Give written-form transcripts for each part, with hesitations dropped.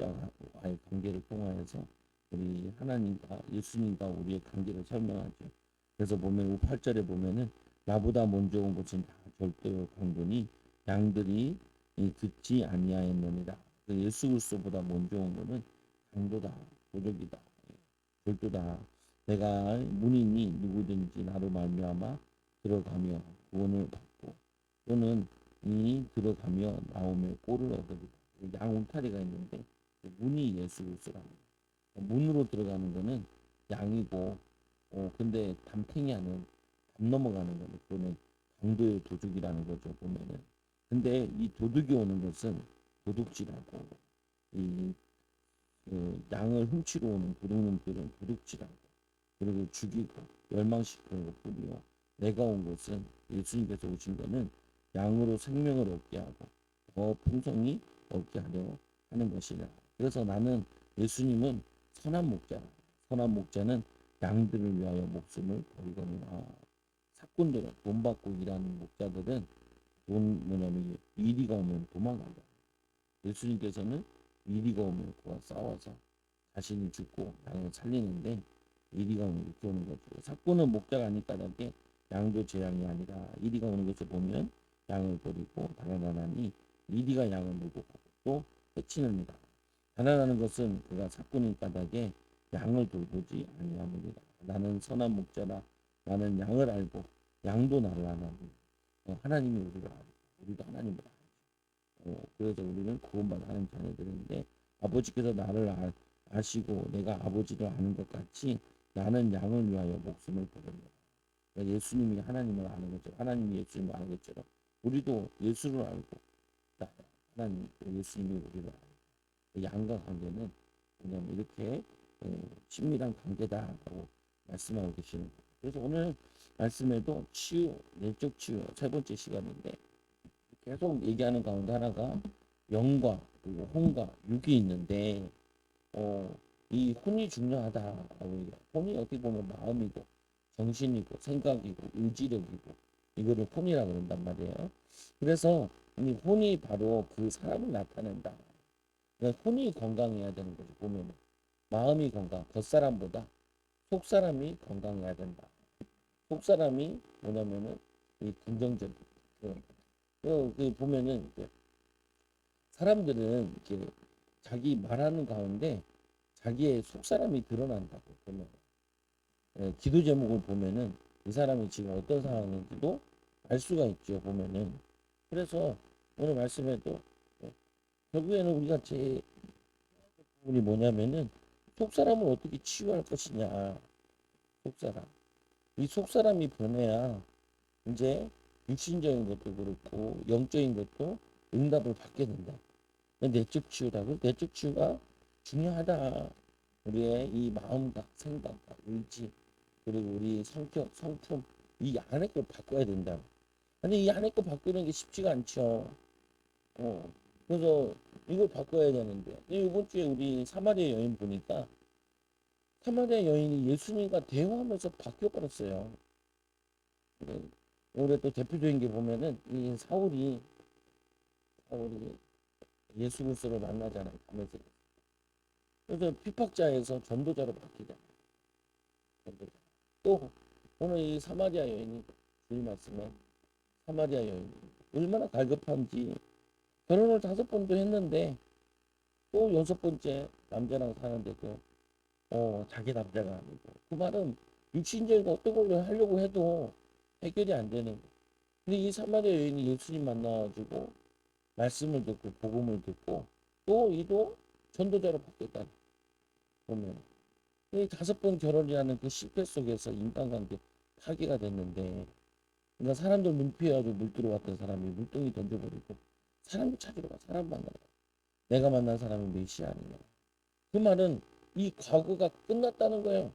목자와의 관계를 통하여서 우리 하나님과 예수님과 우리의 관계를 설명하죠. 그래서 보면 8절에 보면은 나보다 먼저 온 것은 다 절대요 강도니 양들이 듣지 아니하였느니라. 예수 그리스도보다 먼저 온 것은 강도다, 도적이다, 절도다. 내가 문이니 누구든지 나로 말미암아 들어가며 구원을 받고 또는 이 들어가며 나오며 꼴을 얻으리라. 양 울타리가 있는데 문이 예수 그리스도랍니다. 문으로 들어가는 거는 양이고 근데 담탱이하는 담 넘어가는 거는 그거는 강도의 도둑이라는 거죠 보면은. 근데 이 도둑이 오는 것은 도둑질하고 이 양을 훔치러 오는 도둑놈들은 도둑질하고 그리고 죽이고 멸망시키는 것뿐이요. 내가 온 것은 예수님께서 오신 것은 양으로 생명을 얻게 하고 더 풍성히 얻게 하려 하는 것이라. 그래서 나는 예수님은 선한 목자라. 선한 목자는 양들을 위하여 목숨을 버리거니와. 사꾼들은 돈 받고 일하는 목자들은 돈 뭐냐면 이리가 오면 도망간다. 예수님께서는 이리가 오면 그와 싸워서 자신이 죽고 양을 살리는데 이리가 오면 이렇게 오는 거죠. 사꾼은 목자가 아닌 까닭에 양도 제 양이 아니라 이리가 오는 것을 보면 양을 버리고 달아나니 이리가 양을 물고 가고 또 해치느니라. 달아나는 것은 그가 사꾼인 까닭에 양을 돌보지 아니하느니라. 나는 선한 목자라. 나는 양을 알고 양도 나를 아나니. 하나님이 우리를 알고 우리도 하나님을 알고. 그래서 우리는 구원받은 하나님 자녀들인데 아버지께서 나를 아시고 내가 아버지를 아는 것 같이 나는 양을 위하여 목숨을 버립니다. 그러니까 예수님이 하나님을 아는 것처럼 하나님이 예수님을 아는 것처럼 우리도 예수를 알고 하나님 예수님이 우리를 알고 양과 관계는 그냥 이렇게 친밀한 관계다라고 말씀하고 계시는 거예요. 그래서 오늘 말씀에도 치유, 내적 치유 세 번째 시간인데 계속 얘기하는 가운데 하나가 영과 그리고 혼과 육이 있는데 이 혼이 중요하다라고 얘기해요. 혼이 어떻게 보면 마음이고 정신이고 생각이고 의지력이고 이거를 혼이라 그런단 말이에요. 그래서 이 혼이 바로 그 사람을 나타낸다. 그러니까 혼이 건강해야 되는 거죠. 보면 마음이 건강, 겉사람보다 속사람이 건강해야 된다. 속사람이 뭐냐면은 이 긍정적인 그 보면은 사람들은 이렇게 자기 말하는 가운데 자기의 속사람이 드러난다고 보면 기도 제목을 보면은 이 사람이 지금 어떤 상황인지도 알 수가 있죠 보면은. 그래서 오늘 말씀에도 결국에는 우리가 제 부분이 뭐냐면은 속사람을 어떻게 치유할 것이냐. 속사람 이 속사람이 변해야 이제 육신적인 것도 그렇고 영적인 것도 응답을 받게 된다. 내적 치유라고 내적 치유가 중요하다. 우리의 이 마음과 생각과 의지 그리고 우리 성격 성품 이 안에 걸 바꿔야 된다. 근데 이 안에 거 바꾸는 게 쉽지가 않죠. 그래서 이걸 바꿔야 되는데 이번 주에 우리 사마리아 여인 보니까 사마리아 여인이 예수님과 대화하면서 바뀌어 버렸어요. 올해 또 대표적인 게 보면은 이 사울이 예수 그리스도를 만나잖아요. 가면서 그래서 핍박자에서 전도자로 바뀌잖아요. 전도자. 또 오늘 이 사마리아 여인이 주님 말씀에 사마리아 여인 얼마나 갈급한지 결혼을 5번도 했는데 또 6번째 남자랑 사는데도 자기 남자가 아니고 그 말은 육신적인 어떤 걸 하려고 해도 해결이 안 되는 거예요. 근데 이 사마리아 여인이 예수님 만나가지고 말씀을 듣고 복음을 듣고 또 이도 전도자로 바뀌었다 보면 이 5번 결혼이라는 그 실패 속에서 인간관계 파괴가 됐는데 그러니까 사람들 문 피해가지고 물 들어왔던 사람이 물동이 던져버리고 사람 찾으러 가 사람 만나러 가. 내가 만난 사람이 메시아 아니냐. 그 말은 이 과거가 끝났다는 거예요.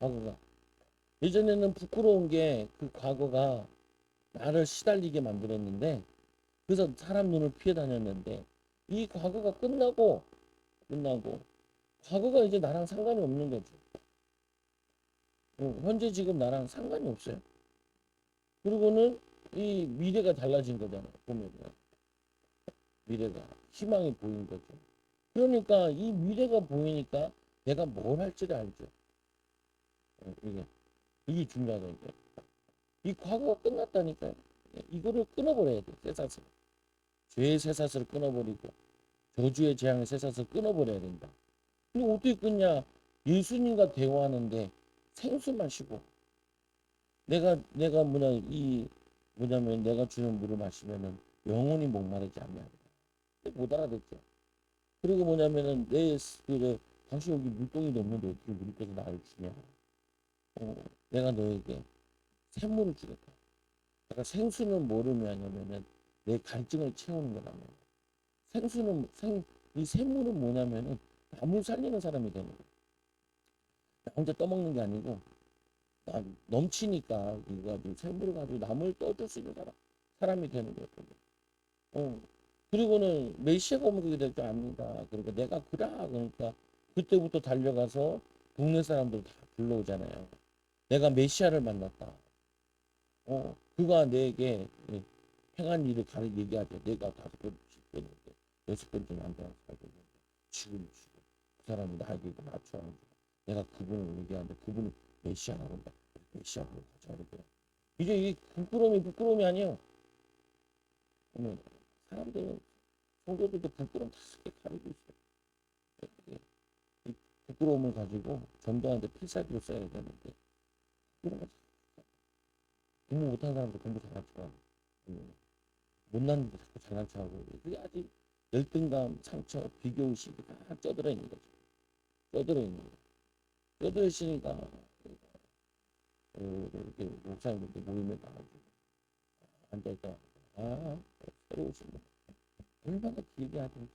과거가. 예전에는 부끄러운 게 그 과거가 나를 시달리게 만들었는데 그래서 사람 눈을 피해 다녔는데 이 과거가 끝나고 과거가 이제 나랑 상관이 없는 거죠. 현재 지금 나랑 상관이 없어요. 그리고는 이 미래가 달라진 거잖아요. 보면은. 미래가 희망이 보인 거죠. 그러니까 이 미래가 보이니까 내가 뭘 할지를 알죠. 이게 중요하다는 거예요. 이 과거가 끝났다니까요. 이거를 끊어버려야 돼. 쇠사슬. 죄의 쇠사슬을 끊어버리고 저주의 재앙의 쇠사슬을 끊어버려야 된다. 근데 어떻게 끊냐? 예수님과 대화하는데 생수 마시고 내가 뭐냐면 내가 주는 물을 마시면은 영원히 목마르지 않냐. 못 알아듣죠. 그리고 뭐냐면은 당신 여기 물동이 없는데 어떻게 물을 떠서 나를 주냐. 내가 너에게 샘물을 주겠다. 그러니까 생수는 뭐를 의미하냐면은 내 갈증을 채우는 거라면 이 샘물은 뭐냐면은 남을 살리는 사람이 되는 거야. 나 혼자 떠먹는 게 아니고 나 넘치니까 이거 가지고 샘물을 가지고 남을 떠줄 수 있는 사람이 되는 거거든요. 어. 그리고는 메시아가 오면 그게 될 줄 압니다. 그러니까 내가 그라 그러니까 그때부터 달려가서 동네 사람들 다 불러오잖아요. 내가 메시아를 만났다. 그가 내게 행한 일을 가르 얘기하죠. 내가 5번 죽였는데 6번째 남자랑 살고 있는데 지금 죽어. 그 사람이 나에게 맞춰하는 거. 내가 그분을 얘기하는데 그분이 메시아라고 한다. 메시아로 가자 이렇게. 이제 이 부끄러움이 아니에요. 사람들은 성도들도 부끄러움 다섯 개 가지고 있어요. 이 부끄러움을 가지고 전도하는데 필살기로 써야 되는데 이런 거 공부 못하는 사람도 공부 잘한 척하고 못났는데 자꾸 잘난 척하고 그게 아직 열등감, 상처, 비교의식이 다 쪄들어 있는 거죠. 쪄들어 있는 거죠. 쪄들어 있으니까 이렇게 목사님들 모임에 나가지고 앉아있다 새로 오신 분 얼마나 길게 하든지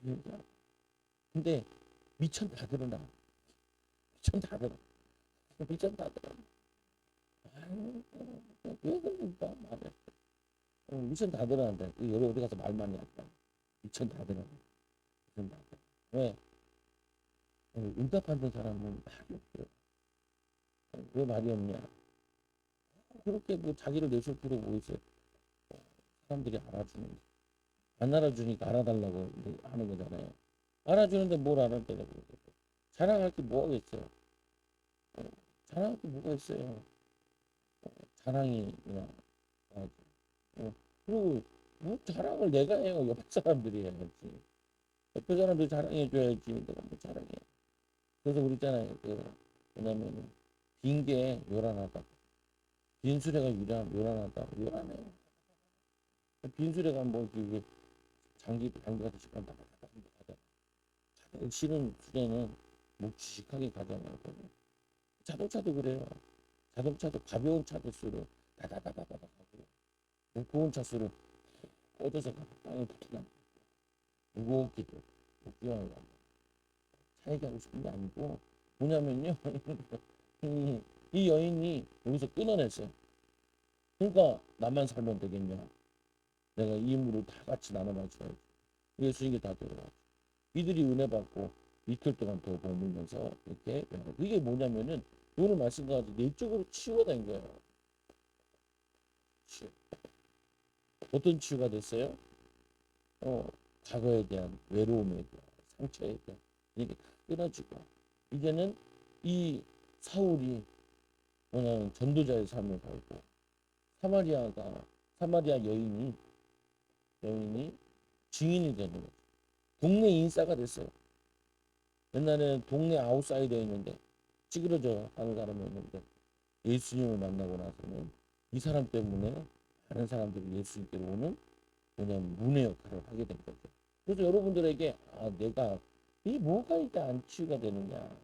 얘기하고 근데 미천 다 드러나. 미천 다 드러나. 미천 다 드러나. 아유, 왜 그러니까 말해. 미천 다 드러난다. 여기 어디 가서 말 많이 한다. 미천 다 드러나. 미천 다 드러나. 왜? 응답받는 사람은 말이 없어요. 왜 말이 없냐? 그렇게 뭐 자기를 내실 필요 뭐 있어요? 사람들이 알아주는 안 알아주니까 알아달라고 하는 거잖아요. 알아주는데 뭘 알아달라고 그러겠어요? 자랑할 게 뭐가 있어요? 자랑할 게 뭐가 있어요? 자랑이 그냥 아, 그리고 뭐 자랑을 내가 해요. 옆에 사람들이 해야지. 옆에 사람들이 자랑해줘야지. 내가 뭐 자랑해. 그래서 우리 있잖아요. 뭐냐면 빈게 요란하다. 빈수레가 요란하다. 요란해요. 빈수레가 뭐 이게 장기 같은 시간 다 가잖아. 실은 수레는 뭐 주식하게 가잖아요. 자동차도 그래요. 자동차도 가벼운 차도수로 다다다다다다 가고 무거운 차수로 뻗어서 땅에 붙어나 무겁기도 뛰어나가 차 얘기하고 싶은 게 아니고 뭐냐면요 이 여인이 여기서 끊어냈어요. 그러니까 나만 살면 되겠냐. 내가 이 물을 다 같이 나눠 마셔야지. 예수님께 다 들어가죠. 이들이 은혜 받고 이틀 동안 더 머물면서 이렇게 이게 뭐냐면은 오늘 말씀과 같이 내적으로 치유가 된 거예요. 치유. 어떤 치유가 됐어요? 과거에 대한 외로움에 대한 상처에 대한 이게 다 끊어지고 이제는 이 사울이 뭐냐면 전도자의 삶을 살고 사마리아 여인이 증인이 되는 거죠. 동네 인싸가 됐어요. 옛날에는 동네 아웃사이더였는데 찌그러져 하는 사람이었는데 예수님을 만나고 나서는 이 사람 때문에 많은 사람들이 예수님께로 오는 뭐냐면 문의 역할을 하게 된 거죠. 그래서 여러분들에게 내가 이 뭐가 이제 안 치유가 되느냐.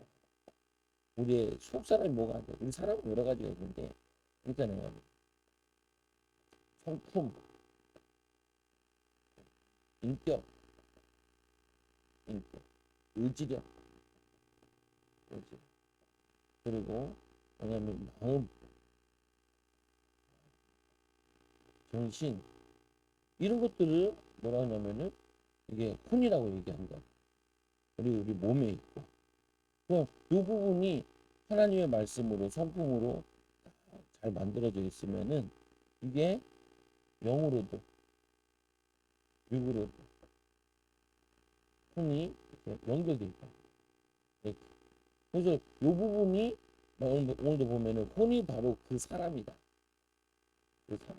우리의 속 사람이 뭐가 안 돼. 우리 사람은 여러 가지가 있는데 그러니까요. 성품, 인격, 의지력, 그리고 뭐냐면 마음, 정신 이런 것들을 뭐라 하냐면은 이게 혼이라고 얘기한다. 그리고 우리 몸에 있고 그럼 이 부분이 하나님의 말씀으로 성품으로 잘 만들어져 있으면은 이게 영으로도 육으로 혼이 이렇게 연결돼 있다. 네. 그래서 이 부분이 오늘도 보면은 혼이 바로 그 사람이다. 그 사람.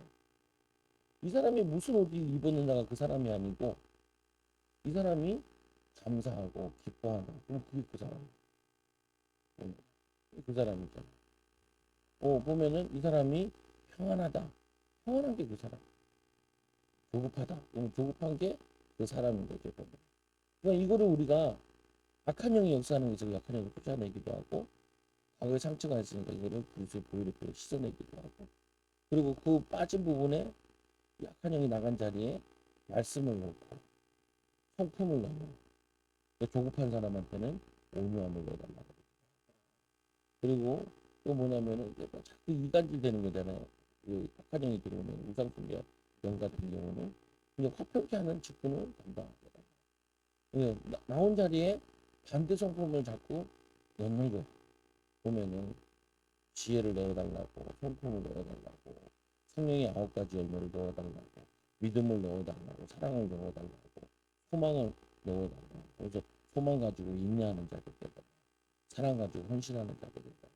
이 사람이 무슨 옷을 입었느냐가 그 사람이 아니고 이 사람이 감사하고 기뻐한다. 그럼 그게 그 사람이야. 그 사람이잖아. 보면은 이 사람이 평안하다. 평안한 게 그 사람. 조급하다. 그럼 조급한 게 그 사람인 거죠. 그러니까 이거를 우리가 악한 영이 역사하는 것을 약한 영이 쫓아내기도 하고 과거에 상처가 있으니까 이거를 그것을 보이렇게 씻어내기도 하고 그리고 그 빠진 부분에 약한 영이 나간 자리에 말씀을 넣고 성품을 넣는 조급한 사람한테는 온유함을 넣어달라. 그리고 또 뭐냐면은 이제 뭐 자꾸 이간질 되는 거잖아요. 그 악한 영이 들어오면 우상숭배 영 같은 경우는 그냥 화평케 하는 직분을 담당합니다. 나온 자리에 반대 성품을 자꾸 넣는 거 보면은 지혜를 넣어달라고 성품을 넣어달라고 성령의 9가지 열매를 넣어달라고 믿음을 넣어달라고 사랑을 넣어달라고 소망을 넣어달라고 그래서 소망 가지고 인내하는 자들 때다 사랑 가지고 헌신하는 자들 때다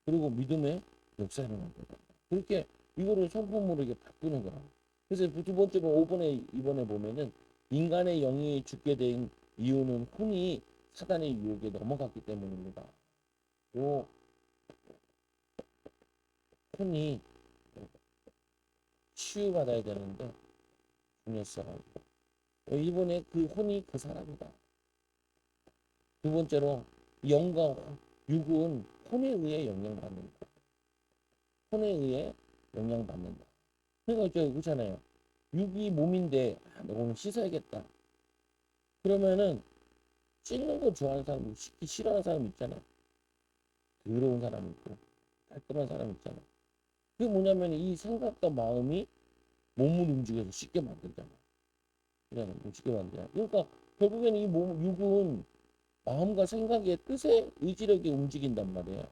그리고 믿음의 역사하는 거다 그렇게 이거를 성품으로 이렇게 바꾸는 거야. 그래서 두 번째로 5번에 이번에 보면은 인간의 영이 죽게 된 이유는 혼이 사단의 유혹에 넘어갔기 때문입니다. 요 혼이 치유받아야 되는데 중요성하고 이번에 그 혼이 그 사람이다. 두 번째로 영과 육은 혼에 의해 영향받는다. 혼에 의해 영향받는다. 그러니까 그렇잖아요. 육이 몸인데 오늘 씻어야겠다. 그러면은 씻는 거 좋아하는 사람, 씻기 싫어하는 사람 있잖아요. 더러운 사람 있고 깔끔한 사람 있잖아요. 그게 뭐냐면 이 생각과 마음이 몸을 움직여서 쉽게 만들잖아. 그냥 쉽게 만들잖아. 그러니까 결국에는 이 육은 마음과 생각의 뜻에 의지력이 움직인단 말이에요.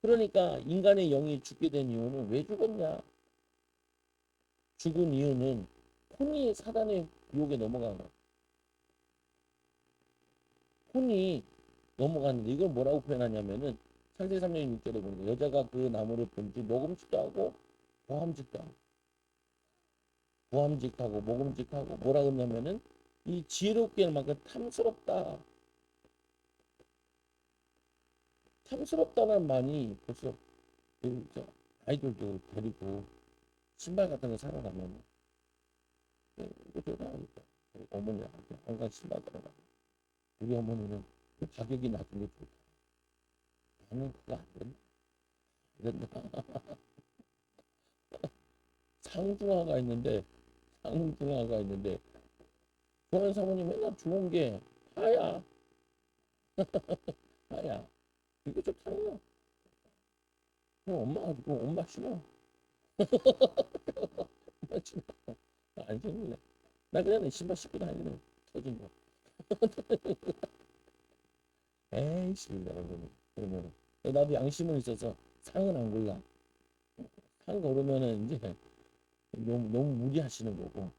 그러니까 인간의 영이 죽게 된 이유는 왜 죽었냐? 죽은 이유는 혼이 사단의 유혹에 넘어간 거야. 혼이 넘어갔는데 이걸 뭐라고 표현하냐면은 창세기 3장 6절에 보니까 여자가 그 나무를 본지 먹음직도 하고 보함직도 하고 보함직하고 먹음직하고 뭐라 그러냐면은 이 지혜롭게 만큼 탐스럽다. 탐스럽다는 말이 벌써 저 아이들도 데리고 신발 같은 거 사러 가면 이거 좋다니까 어머니한테 항상 신발 들어가 우리 어머니는 그 가격이 낮은 게 좋다 나는 그거 안 된다 상중하가 있는데 상중하가 있는데 좋아하는 사모님 맨날 좋은 게 하야 하야 이게 좋다요 그럼 엄마가 지고 엄마 신어 엄마 신어 안 신을래 나 그냥 신발 신고 다니는 터진 거 에이씨 그러면 나도 양심은 있어서 상은 안 골라 상 고르면은 이제 너무 무리하시는 거고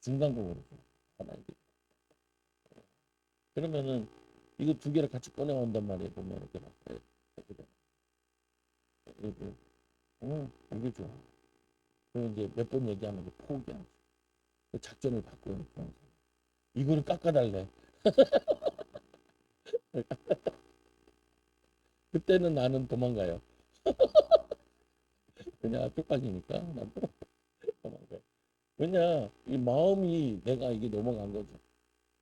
중간고르고 하나 이게 그러면은 이거 두 개를 같이 꺼내온단 말이에요 보면 이렇게 막 이렇게 이게 좋아 그럼 이제 몇 번 얘기하면 이제 포기하지 그 작전을 바꾸는 거야 이거를 깎아달래 그때는 나는 도망가요 그냥 쪽팔리니까 난 도망가요 왜냐 이 마음이 내가 이게 넘어간 거죠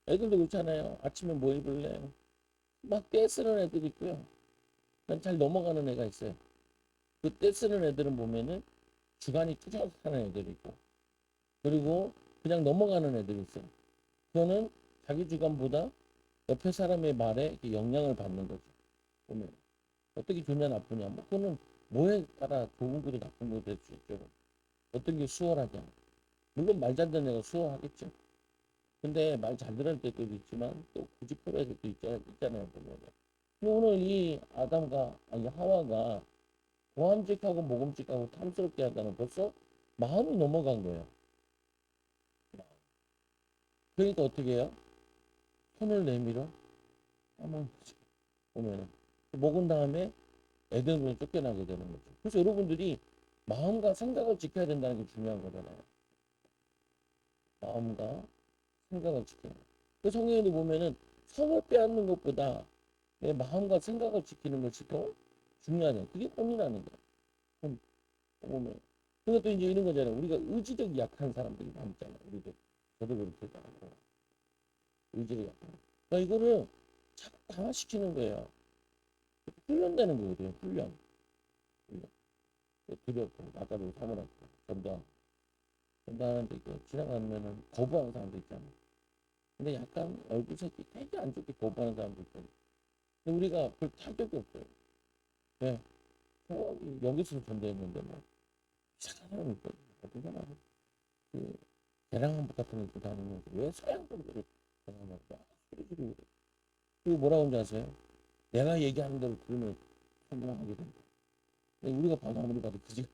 애들도 그렇잖아요 아침에 뭐 입을래 막 떼쓰는 애들 있고요 난 잘 넘어가는 애가 있어요 그 떼쓰는 애들은 보면은 주관이 뚜렷한 애들이 있고 그리고 그냥 넘어가는 애들이 있어요 그거는 자기 주관보다 옆에 사람의 말에 영향을 받는 거죠 보면 어떻게 좋냐 나쁘냐 뭐 그거는 뭐에 따라 좋은 거지 나쁜 거 될 수 있죠 어떤 게 수월하냐 물론 말 잘 듣는 애가 수월하겠죠 근데 말 잘 들을 때도 있지만 또 고집부릴 때도 있잖아요 보면 오늘 이 아담과 아니 하와가 고함직하고 모금직하고 탐스럽게 하다는 벌써 마음이 넘어간 거예요 그러니까 어떻게 해요? 손을 내밀어 까만 거지. 보면은 먹은 다음에 애들은 쫓겨나게 되는 거죠. 그래서 여러분들이 마음과 생각을 지켜야 된다는 게 중요한 거잖아요. 마음과 생각을 지켜야 돼. 그 성경에도 보면은 성을 빼앗는 것보다 내 마음과 생각을 지키는 것이 더 중요하다. 그게 본이라는 거야. 본, 보면. 그것도 이제 이런 거잖아요. 우리가 의지력이 약한 사람들이 많잖아요. 우리도. 저도 그렇게 하고. 의지력이 약한. 그러니까 이거를 자꾸 강화시키는 거예요. 훈련되는 거거든요. 훈련. 훈련. 두렵고, 아까도 사물하고, 전도하는데 지나가면은 거부하는 사람도 있잖아요. 근데 약간 얼굴색이 되게 안 좋게 거부하는 사람도 있거든요. 근데 우리가 별 타격이 없어요. 네. 여기서 전도했는데 뭐 이상한 사람이 있거든요. 어떤 사람은 그 계량한복 같은 거 입고 다니면서 왜 서양 분들을 계량한복 소리 지르고 그래. 그리고 뭐라고 하는지 아세요? 내가 얘기하는 대로 들으면 성공하게 된다. 근데 우리가 봐도 아무리 봐도 그지.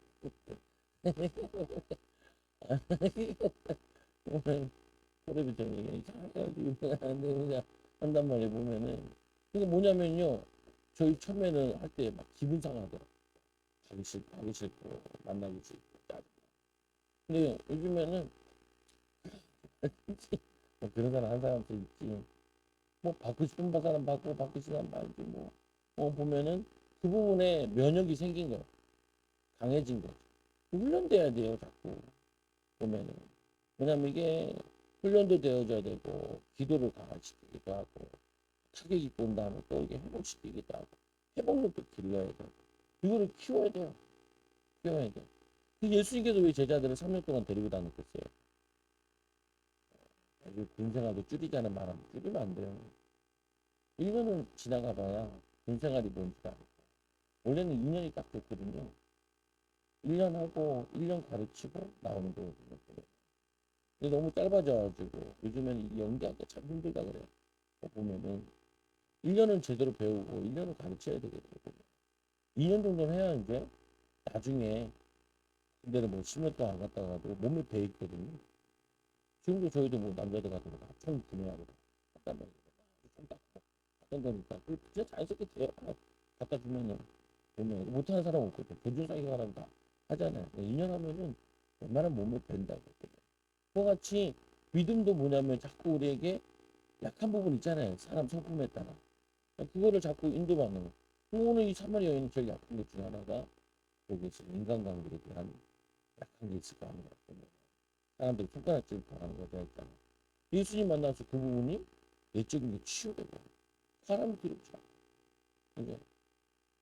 소리를 좀 이상하게 그냥 한단 말이에요. 보면은 그게 뭐냐면요. 저희 처음에는 할 때 막 기분 상하더라고요. 가기 싫고 만나기 싫고 짜증나. 근데 요즘에는 뭐 그런 사람 한 사람도 있지. 뭐 받고 싶은 사람 받고 받고 싶은 사람 받지 뭐. 보면은 그 부분에 면역이 생긴 거예요. 강해진 거죠. 훈련돼야 돼요. 자꾸 보면은. 왜냐면 이게 훈련도 되어져야 되고 기도를 강화시키기도 하고 타격이 본 다음에 또 이게 회복시키기도 하고 회복력도 길러야 돼요. 이거를 키워야 돼요. 키워야 돼. 그 예수님께서 왜 제자들을 3년 동안 데리고 다녔겠어요? 군 생활도 줄이자는 말하면 줄이면 안 돼요. 1년은 지나가 봐야 군 생활이 뭔지 알고. 원래는 2년이 딱 좋거든요. 1년 하고 1년 가르치고 나오는 거거든요. 근데 너무 짧아져가지고 요즘에는 연기하기가 참 힘들다 그래요. 보면은 1년은 제대로 배우고 1년은 가르쳐야 되거든요. 2년 정도는 해야 이제 나중에 군대를 뭐 10년 동안 안 갔다 가도 몸에 배 있거든요. 지금도 저희도 뭐 남자들 같은 거총 구매하고 갖다 말이에요. 총 닦고 하던 거니까 그 진짜 자연스럽게 돼요. 갖다 주면은 보면 못하는 사람 없거든. 돈줄 사기 사람 다 하잖아요. 2년 하면은 웬만하면 몸에 밴다고. 그와 같이 믿음도 뭐냐면 자꾸 우리에게 약한 부분 있잖아요. 사람 성품에 따라. 그거를 자꾸 인도받는 거예요. 오늘 이 사마리 여인은 제일 약한 것 중에 하나가 여기서 인간관계에 대한 약한 게 있을 거 아니에요. 사람들이 손가락질 당하는 거되어 있잖아요. 예수님 만나서 그 부분이 내적인 게 치유되고 사람이 두렵지 않아요.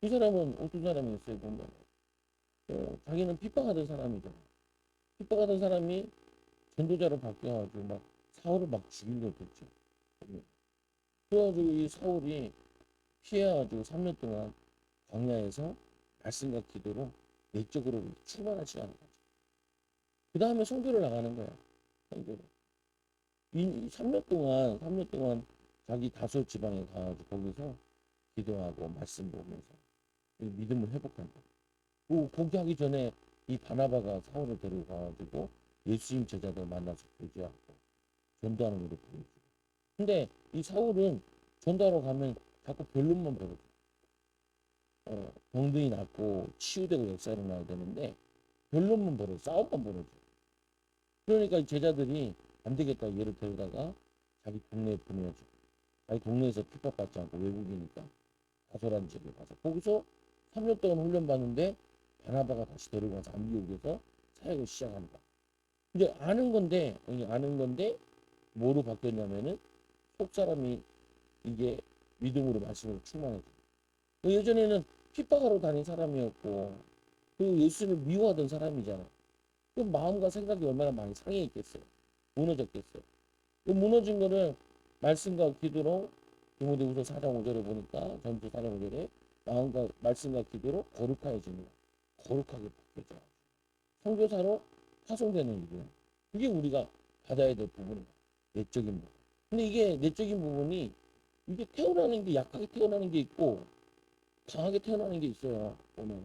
이 사람은 어떤 사람이었어요? 보면 자기는 핍박하던 사람이잖아. 핍박하던 사람이 전도자로 바뀌어가지고 막 사울을 막 죽이려고 했죠. 그래가지고 이 사울이 피해가지고 3년 동안 광야에서 말씀과 기도로 내적으로 충만한 시간을 가져. 그 다음에 선교를 나가는 거야. 선교를. 이 3년 동안 자기 다소 지방에 가가지고 거기서 기도하고 말씀 보면서 믿음을 회복한다. 그 거기 하기 전에 이 바나바가 사울을 데리고 가가지고 예수님 제자들 만나서 교제하고 전도하는 것을 보여줘. 근데 이 사울은 전도하러 가면 자꾸 변론만 벌어져. 병든이 낫고 치유되고 역사 일어나야 되는데 변론만 벌어져. 싸움만 벌어져. 그러니까 제자들이 안 되겠다. 얘를 데려다가 자기 동네에 보내줘. 자기 동네에서 핍박받지 않고 외국이니까 가소란 지역에 가서 거기서 3년 동안 훈련받는데 바나바가 다시 데리고 가서 안디옥에서 사역을 시작한다. 이제 아는 건데 뭐로 바뀌었냐면은 속 사람이 이게 믿음으로 말씀으로 충만해져. 예전에는 핍박하러 다닌 사람이었고 그 예수님을 미워하던 사람이잖아. 그 마음과 생각이 얼마나 많이 상해 있겠어요. 무너졌겠어요. 그 무너진 거를 말씀과 기도로 디모데후서 4장 5절에 보니까 전서 4장 5절에 마음과 말씀과 기도로 거룩하여지는 거야. 거룩하게 바뀌어져. 선교사로 파송되는 일이야. 그게 우리가 받아야 될 부분이야. 내적인 부분. 근데 이게 내적인 부분이 이게 태어나는 게 약하게 태어나는 게 있고 강하게 태어나는 게 있어요. 보면.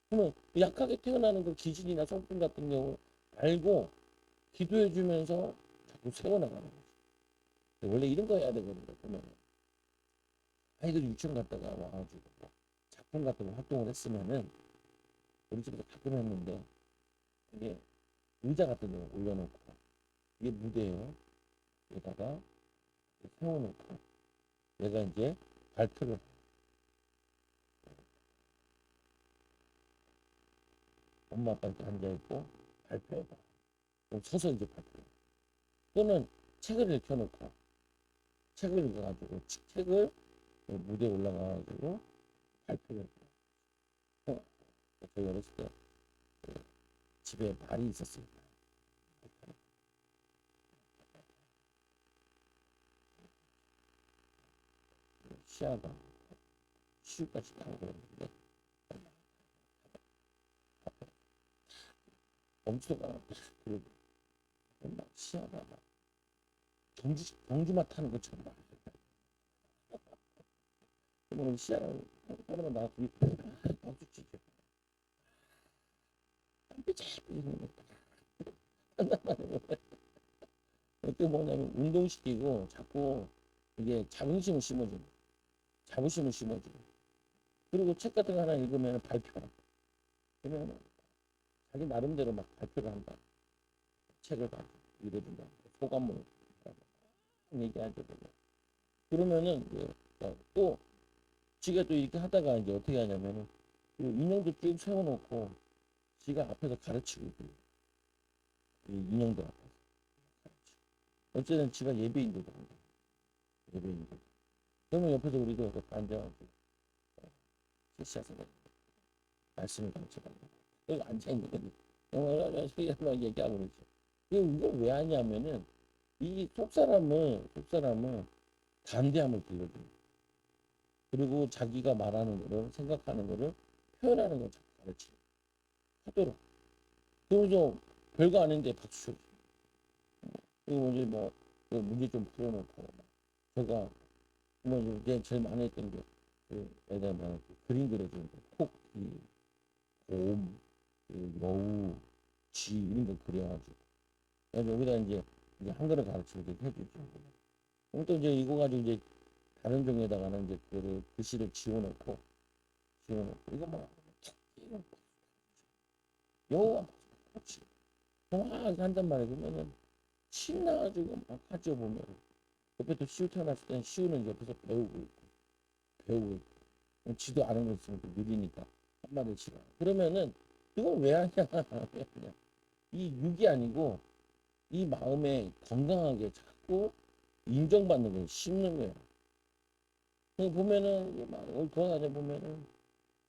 그러면 약하게 태어나는 그 기질이나 성품 같은 경우 알고 기도해 주면서 자꾸 세워나가는 거지. 원래 이런 거 해야 되거든요. 보면 아이들 유치원 갔다가 와가지고 뭐 작품 같은 거 활동을 했으면은 우리 집에서 가끔 했는데 이게 의자 같은 거 올려놓고 이게 무대예요. 여기다가 세워놓고 내가 이제 발표를 엄마 아빠 이렇게 앉아있고 발표해봐. 그럼 서서 이제 발표해. 또는 책을 읽혀놓고 책을 읽어가지고 책을 무대에 올라가가지고 발표를 해. 저희 어렸을 때 집에 말이 있었습니다. 시아가 시우까지 타고 그랬는데 엄수가 그리고 막 시아가 막 경주마 타는 것처럼 막 그러면 시아가 하나만 나와서 박수 치죠. 삐짝삐짝 또 뭐냐면 운동시키고 자꾸 이게 자긍심을 심어주고 자부심을 심어주고 그리고 책 같은 거 하나 읽으면 발표하고 그러면 자기 나름대로 막 발표를 한다. 책을 가지고 읽어준다. 소감을 얘기하죠. 그러면은 또 지가 또 이렇게 하다가 이제 어떻게 하냐면은 인형도 쭉 세워놓고 지가 앞에서 가르치고 이 인형들 앞에서 어쨌든 지가 예배인도다. 예배인도. 그러면 옆에서 우리도 이렇게 앉아가지고 실시하 생각 말씀을 가르쳐가지고 여기 앉아있는 거지. 막 얘기하고 그러죠. 이걸 왜 하냐면은 이 속사람은 담대함을 길러줘요. 그리고 자기가 말하는 거를 생각하는 거를 표현하는 걸 자꾸 가르치고 하도록. 그러면서 별거 아닌데 박수 쳐줘. 그리고 이제 그 문제 좀 풀어놓고 제가 뭐 이제 제일 많이 했던 게그 애들 그림 그려주는 거 코끼리, 곰, 여우, 쥐 이런 거 그려가지고 여기다 이제 한글을 가르치고 이렇게 해주죠. 그럼 또 이제 이거 가지고 이제 다른 종에다가는 이제 그 글씨를 지워놓고 이거 뭐 여우가 그렇지 막 한단 말이에요. 그러면은 신나가지고 막 하죠. 보면 옆에 또 시우 태어났을 때는 시우는 옆에서 배우고 있고 지도 아는 거 있으면 또 느리니까 한마디씩 그러면은 이걸 왜 하냐 왜 하냐 이 육이 아니고 이 마음에 건강하게 자꾸 인정받는 걸 심는 거야. 보면은 막 돌아다녀 보면은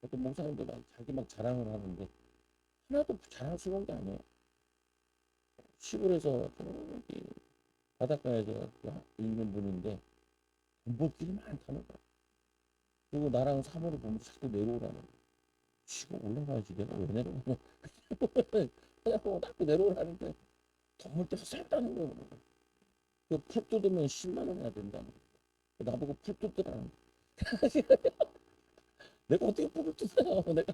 어떤 목사님들 막 자기 막 자랑을 하는데 하나도 자랑스러운 게 아니에요. 시골에서 저기 바닷가에서 있는 분인데 돈 벌 길이 많다는 거야. 그리고 나랑 사모를 보면 자꾸 내려오라는 거야. 시골 올라가야지 내가 왜 내려가냐. 그냥 자꾸 내려오라는데 돈 벌 때가 쌌다는 거야. 그풀 뜯으면 10만 원 해야 된다는 거야. 나보고 풀 뜯으라는 거야. 내가 어떻게 풀을 뜯어요. 내가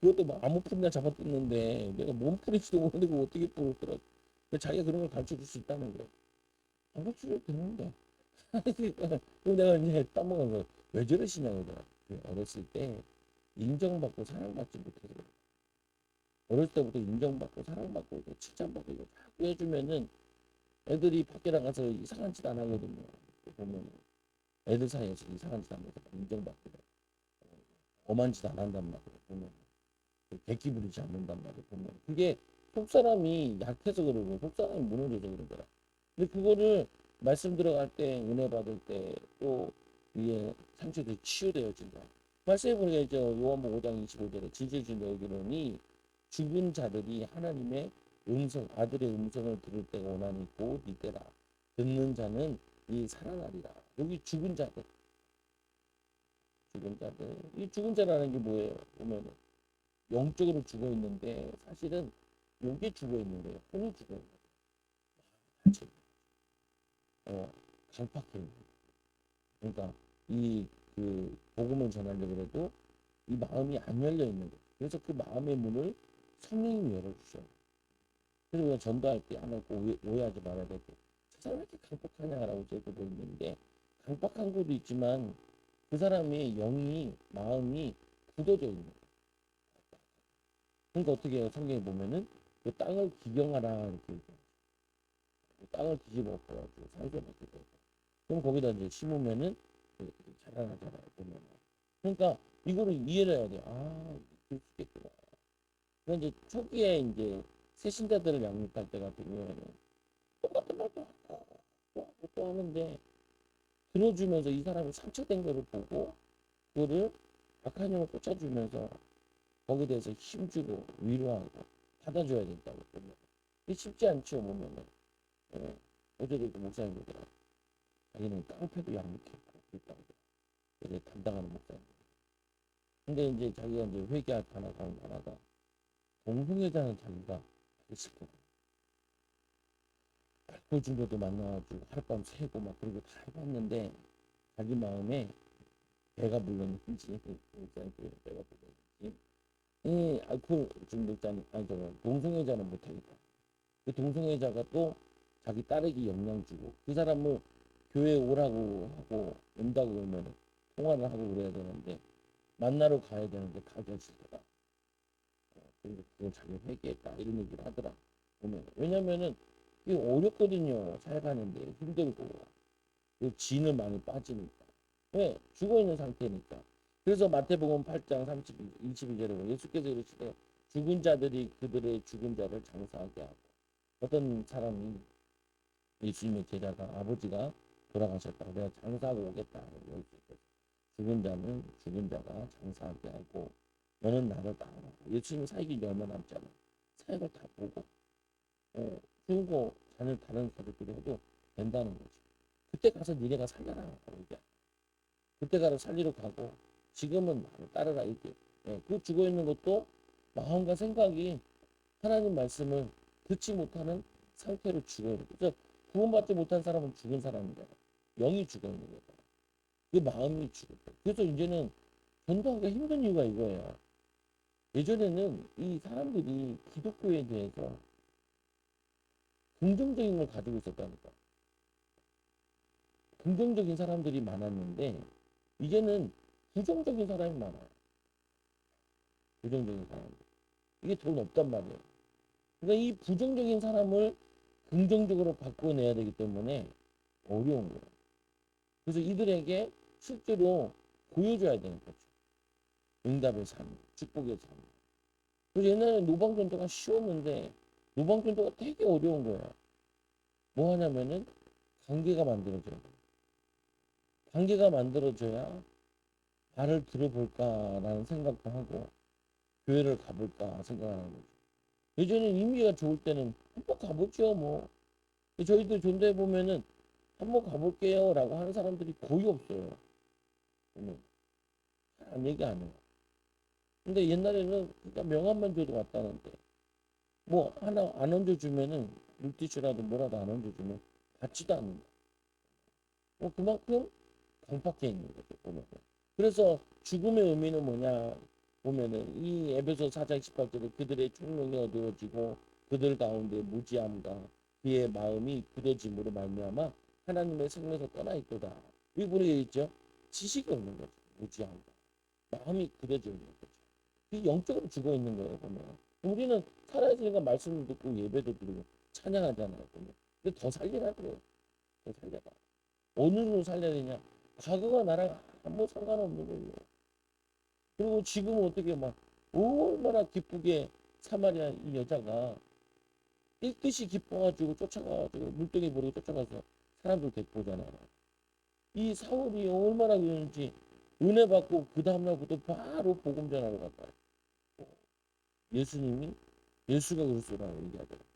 그것도 막 아무 풀이나 잡아 뜯는데 내가 뭔 풀인지도 모르는데 그걸 어떻게 풀을 뜯어. 자기가 그런 걸 가르쳐 줄 수 있다는 거야. 안 가르쳐 줘도 되는데. 그럼 내가 이제 따먹어서 왜 저러시냐고 내가 어렸을 때 인정받고 사랑받지 못해서 그래. 어렸을 때부터 인정받고 사랑받고 칭찬받고 이거 자꾸 해주면은 애들이 밖에 나가서 이상한 짓 안 하거든요. 보면 애들 사이에서 이상한 짓 안 해서 인정받고 엄한 짓 안 한단 말이에요. 보면 객기 부리지 않는단 말이에요. 보면 그게 속사람이 약해서 그러고 속사람이 무너져서 그런 거야. 근데 그거를 말씀 들어갈 때 은혜 받을 때 또 이게 상처들이 치유되어진다. 말씀해 보니까 요한복음 5장 25절에 진실진 너희들이 죽은 자들이 하나님의 음성 아들의 음성을 들을 때가 오나니 곧 이때라. 듣는 자는 이 살아나리라. 여기 죽은 자들 이 죽은 자라는 게 뭐예요? 보면 영적으로 죽어 있는데 사실은 여기 죽어 있는 거예요. 혼이 죽어 있는 거예요. 강팍해 있는 거예요. 그러니까 이 그 복음을 전하려고 해도 이 마음이 안 열려 있는 거예요. 그래서 그 마음의 문을 성령님이 열어주셔요. 그래서 우리가 전도할 때 하나 꼭 오해하지 말아야 될 게 사람 왜 이렇게 강박하냐라고 제도도 있는데 강박한 것도 있지만 그 사람의 영이 마음이 굳어져 있는 거예요. 그러니까 어떻게 해요? 성경에 보면은 그 땅을 기경하라 이렇게 얘기해요. 그 땅을 뒤집어 엎어가지고 산소를 고 그럼 거기다 이제 심으면은 자라나잖아요. 보면. 그러니까 이거를 이해를 해야 돼요. 아, 그럴 수 있겠구나. 그런데 이제 초기에 이제 새신자들을 양육할 때 같은 경우에는 똑같은 말도 하고 또 하는데 들어주면서 이 사람이 상처된 거를 보고 그거를 악한 영을 쫓아주면서 거기에 대해서 힘주고 위로하고 받아줘야 된다고 보면 이게 쉽지 않죠 보면은. 예. 어제도 그 목사님들 자기는 깡패도 양육했고 그랬다고 되게 담당하는 목사님. 근데 이제 자기가 이제 회개할 하나 가는 하나가 동성애자는 자기가 하기 싫거든. 알코올 중독도 만나가지고 하룻밤 새고 막 그러고 다 해봤는데 자기 마음에 배가 불렀는지 목사님 배가 불렀는지 이 알코올 중독자는 아니 저 동성애자는 못하겠다. 그 동성애자가 또 자기 딸에게 영향 주고 그 사람을 교회에 오라고 하고 온다고 그러면 통화를 하고 그래야 되는데 만나러 가야 되는데 가기가 싫더라. 그리고 그걸 자기 회개했다 이런 얘기를 하더라. 보면 왜냐면은 이게 어렵거든요. 살가는데 힘들고 그 진을 많이 빠지니까 왜 죽어 있는 상태니까. 그래서 마태복음 8장 32, 22절에 보면 예수께서 이르시되 죽은 자들이 그들의 죽은 자를 장사하게 하고 어떤 사람이 예수님의 제자가 아버지가 돌아가셨다고 내가 장사하고 오겠다. 죽은 자는 죽은 자가 장사하게 하고 너는 나를 따라라. 예수님 사역이 얼마 남지 않아. 사역을 다 보고 죽고 자는 다른 가족들이 해도 된다는 거지. 그때 가서 니네가 살려라. 이게. 그때 가서 살리러 가고 지금은 나를 따르라 이렇게. 그 죽어 있는 것도 마음과 생각이 하나님 말씀을 듣지 못하는 상태로 죽어야 돼. 그래서 구원받지 못한 사람은 죽은 사람이잖아. 영이 죽어 있는 거야. 그 마음이 죽었다. 그래서 이제는 전도하기가 힘든 이유가 이거예요. 예전에는 이 사람들이 기독교에 대해서 긍정적인 걸 가지고 있었다니까. 긍정적인 사람들이 많았는데 이제는 부정적인 사람이 많아요. 부정적인 사람들. 이게 돈 없단 말이에요. 그러니까 이 부정적인 사람을 긍정적으로 바꿔내야 되기 때문에 어려운 거예요. 그래서 이들에게 실제로 보여줘야 되는 거죠. 응답의 삶, 축복의 삶. 그래서 옛날에 노방전도가 쉬웠는데 노방전도가 되게 어려운 거예요. 뭐 하냐면은 관계가 만들어져야 돼. 관계가 만들어져야 발을 들어볼까라는 생각도 하고 교회를 가볼까 생각하는 거죠. 예전에 이미지가 좋을 때는 한번 가보죠 뭐. 저희들 전도해 보면은 한번 가볼게요 라고 하는 사람들이 거의 없어요. 잘 얘기 안 해요. 근데 옛날에는 그냥 명함만 줘도 왔다는데 뭐 하나 안 얹어주면은 물티슈라도 뭐라도 안 얹어주면 받지도 않는 거예요. 그만큼 강박해 있는 거죠 보면. 그래서 죽음의 의미는 뭐냐 보면은 이 에베소 4장 18절에 그들의 총명이 어두워지고 그들 가운데 무지함과 그의 마음이 굳어짐으로 말미암아 하나님의 생명에서 떠나 있도다. 이 부분에 있죠. 지식이 없는 거죠. 무지함과 마음이 굳어져 있는 거죠. 이 영적으로 죽어 있는 거예요 보면. 우리는 살아있으니까 말씀을 듣고 예배도 드리고 찬양하잖아요 보면. 근데 더 살리라 그래요. 더 살려라. 어느로 살려야 되냐? 과거가 나랑 아무 상관없는 거예요. 그리고 지금은 어떻게 막 얼마나 기쁘게 사마리아 이 여자가 뛸듯이 기뻐가지고 쫓아가가지고 물동이 버리고 쫓아가서 사람들 데리고 오잖아요. 이 사울이 얼마나 그러는지 은혜 받고 그 다음날부터 바로 복음 전하러 갔다. 예수님이 예수가 그리스도라고 얘기하더라고요.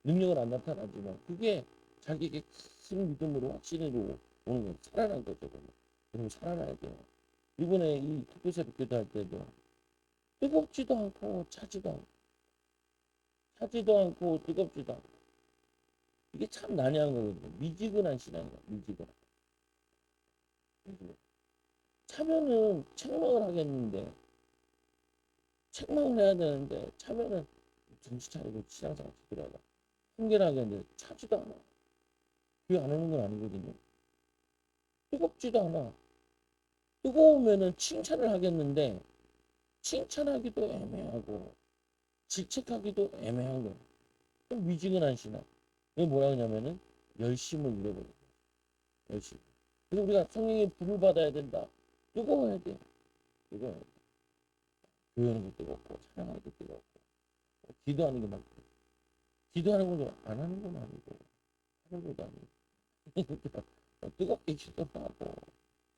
능력은 안 나타나지만 그게 자기에게 큰 믿음으로 확신으로 오는 거예요. 살아난 거죠. 그럼 살아나야 돼요. 이번에 이 특별새벽 기도할 때도 뜨겁지도 않고 차지도 않고 뜨겁지도 않고 이게 참 난해한 거거든요. 미지근한 신앙이야. 미지근한. 차면은 책망을 하겠는데 책망을 해야 되는데 차면은 정신 차리고 신앙생활 제대로 하자. 훈계를 하겠는데 차지도 않아. 교회 안 오는 건 아니거든요. 뜨겁지도 않아. 뜨거우면은 칭찬을 하겠는데 칭찬하기도 애매하고 질책하기도 애매한 거야. 좀 미지근한 신앙. 이게 뭐라 그러냐면은 열심을 잃어버려. 열심. 그래서 우리가 성령의 불을 받아야 된다. 뜨거워야 돼. 뜨거워야 돼. 교회하는 게 뜨겁고 찬양하는 게 뜨겁고 기도하는 게 막 기도하는 건안 하는 건 아니고 하는 것도 아니고 뜨겁게 기도하고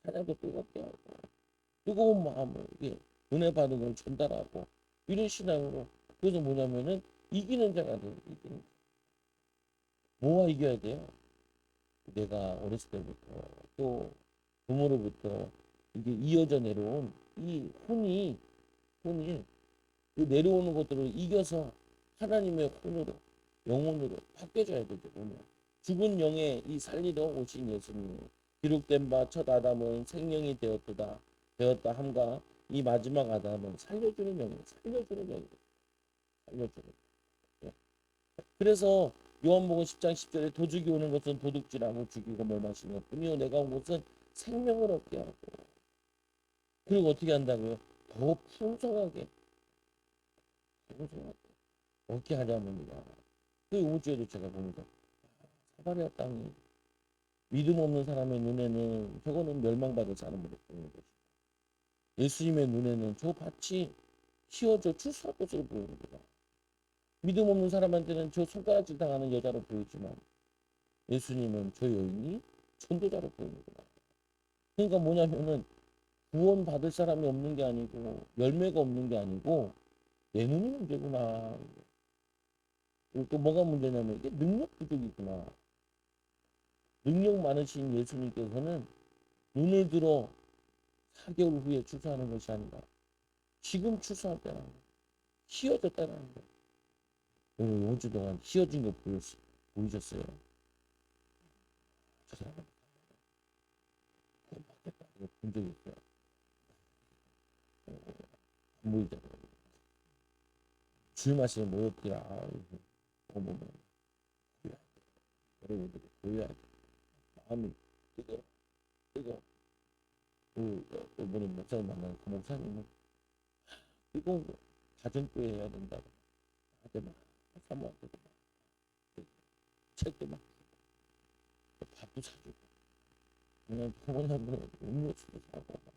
찬양도 뜨겁게 하고 뜨거운 마음을 이게 은혜 받은 걸 전달하고 이런 신앙으로 그래서 뭐냐면은 이기는 자가 돼요. 이기는 자. 뭐가 이겨야 돼요? 내가 어렸을 때부터 또 부모로부터 이게 이어져 내려온 이 혼이 그 내려오는 것들을 이겨서 하나님의 혼으로 영혼으로 바뀌어져야 되죠. 보면 죽은 영의 이 살리러 오신 예수님 기록된 바 첫 아담은 생명이 되었다 함과 이 마지막 아담은 살려주는 영이 살려주는 영. 그래서 요한복음 10장 10절에 도둑이 오는 것은 도둑질하고 죽이고 멸망시키는 것뿐이요 내가 온 것은 생명을 얻게 하고 그리고 어떻게 한다고요? 더 풍성하게 얻게 하려면이다. 그 5주에도 제가 보니까 사마리아 땅이 믿음 없는 사람의 눈에는 저거는 멸망받을 사람으로 보이는 거죠. 예수님의 눈에는 저 밭이 휘어져 출수할 것으로 보이는 거다. 믿음 없는 사람한테는 저 손가락질 당하는 여자로 보이지만 예수님은 저 여인이 전도자로 보이는구나. 그러니까 뭐냐면은 구원 받을 사람이 없는 게 아니고 열매가 없는 게 아니고 내 눈이 문제구나. 그리고 또 뭐가 문제냐면 이게 능력 부족이구나. 능력 많으신 예수님께서는 눈을 들어 4개월 후에 출소하는 것이 아니라 지금 출소할 때라는 거예요. 휘어졌다는 거예요. 오늘 이번 주 동안 휘어진 거 보이셨어요? 저 사람은 받겠다. 이거 본 적이 있어요. 안 보이잖아요. 줄 마시면 모였더라. 보면 여러분들이 보여야 돼. 마음이 뜨거, 뜨거. 이번에 목사님 만나는 그 목사님은 뜨거운 거 가정교회 해야 된다고. 나한테 막 사모한테도 막 책도 막 밥도 사주고 그냥 부모님은 음료수도 사고 막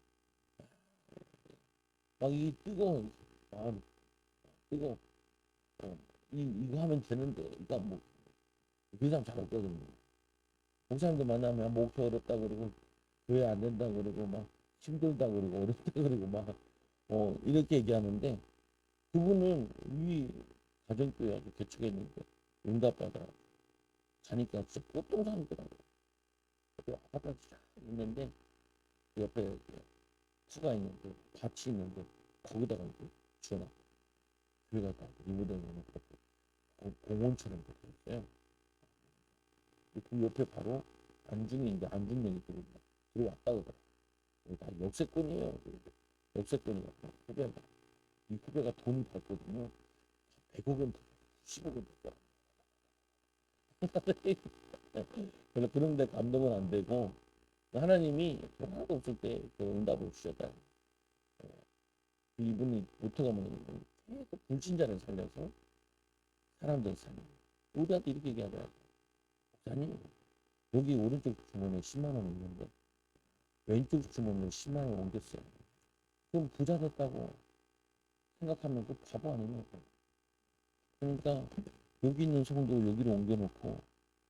이 뜨거운 마음 뜨거 이거 하면 되는데 이거 뭐 그 사람 잘 없거든요. 목사님들 만나면 목표 어렵다 그러고 교회 안 된다 그러고 막 힘들다 그러고 어렵다 그러고 막 이렇게 얘기하는데 그분은 이 가정교회 아주 개척했는데 응답받아 가니까 진짜 보통 사람더라고요. 그 아파트가 쫙 있는데 그 옆에 수가 있는데 밭이 있는데 거기다가 이제 지어놨고 교회 가다 리모델링 해놓고 공원처럼 됐어요. 그 옆에 바로 안중인데 안중역이 들어왔다 그러더라고요. 다 역세권이에요. 역세권이에요. 후배가 이 후배가 돈이 벌거든요. 100억 원, 10억 원 별로 그런데 감동은 안 되고 하나님이 하나도 없을 때 그 응답을 주셨다. 이분이 모토가 뭐냐면 계속 불신자를 살려서 사람들 살려. 우리한테 이렇게 얘기하더라고요. 목사님 여기 오른쪽 주머니에 10만 원 있는데 왼쪽 주머니에 10만 원 옮겼어요. 그럼 부자 됐다고 생각하면 그 바보 아닙니까? 그러니까 여기 있는 성도 여기로 옮겨놓고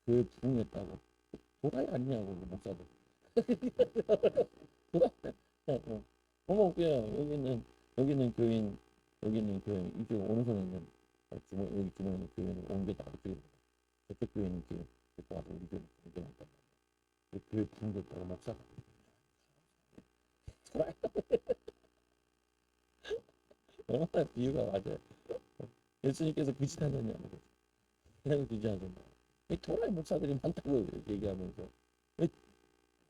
교회 부흥했다고 도라이 아니냐고 목사들. 어머 웃겨요. 여기는 교인 여기는 교인 이쪽 어느 선에는 여기 주머니 교회는 옮겨다가 저쪽 교회는 교회 데리고 와서 우리 교회 옮겨놨다. 교회 부흥됐다고 목사가 얼마나 비유가 맞아요. 예수님께서 그 짓 하셨냐고 그냥 되지 않았나. 이 도라이 목사들이 많다고 얘기하면서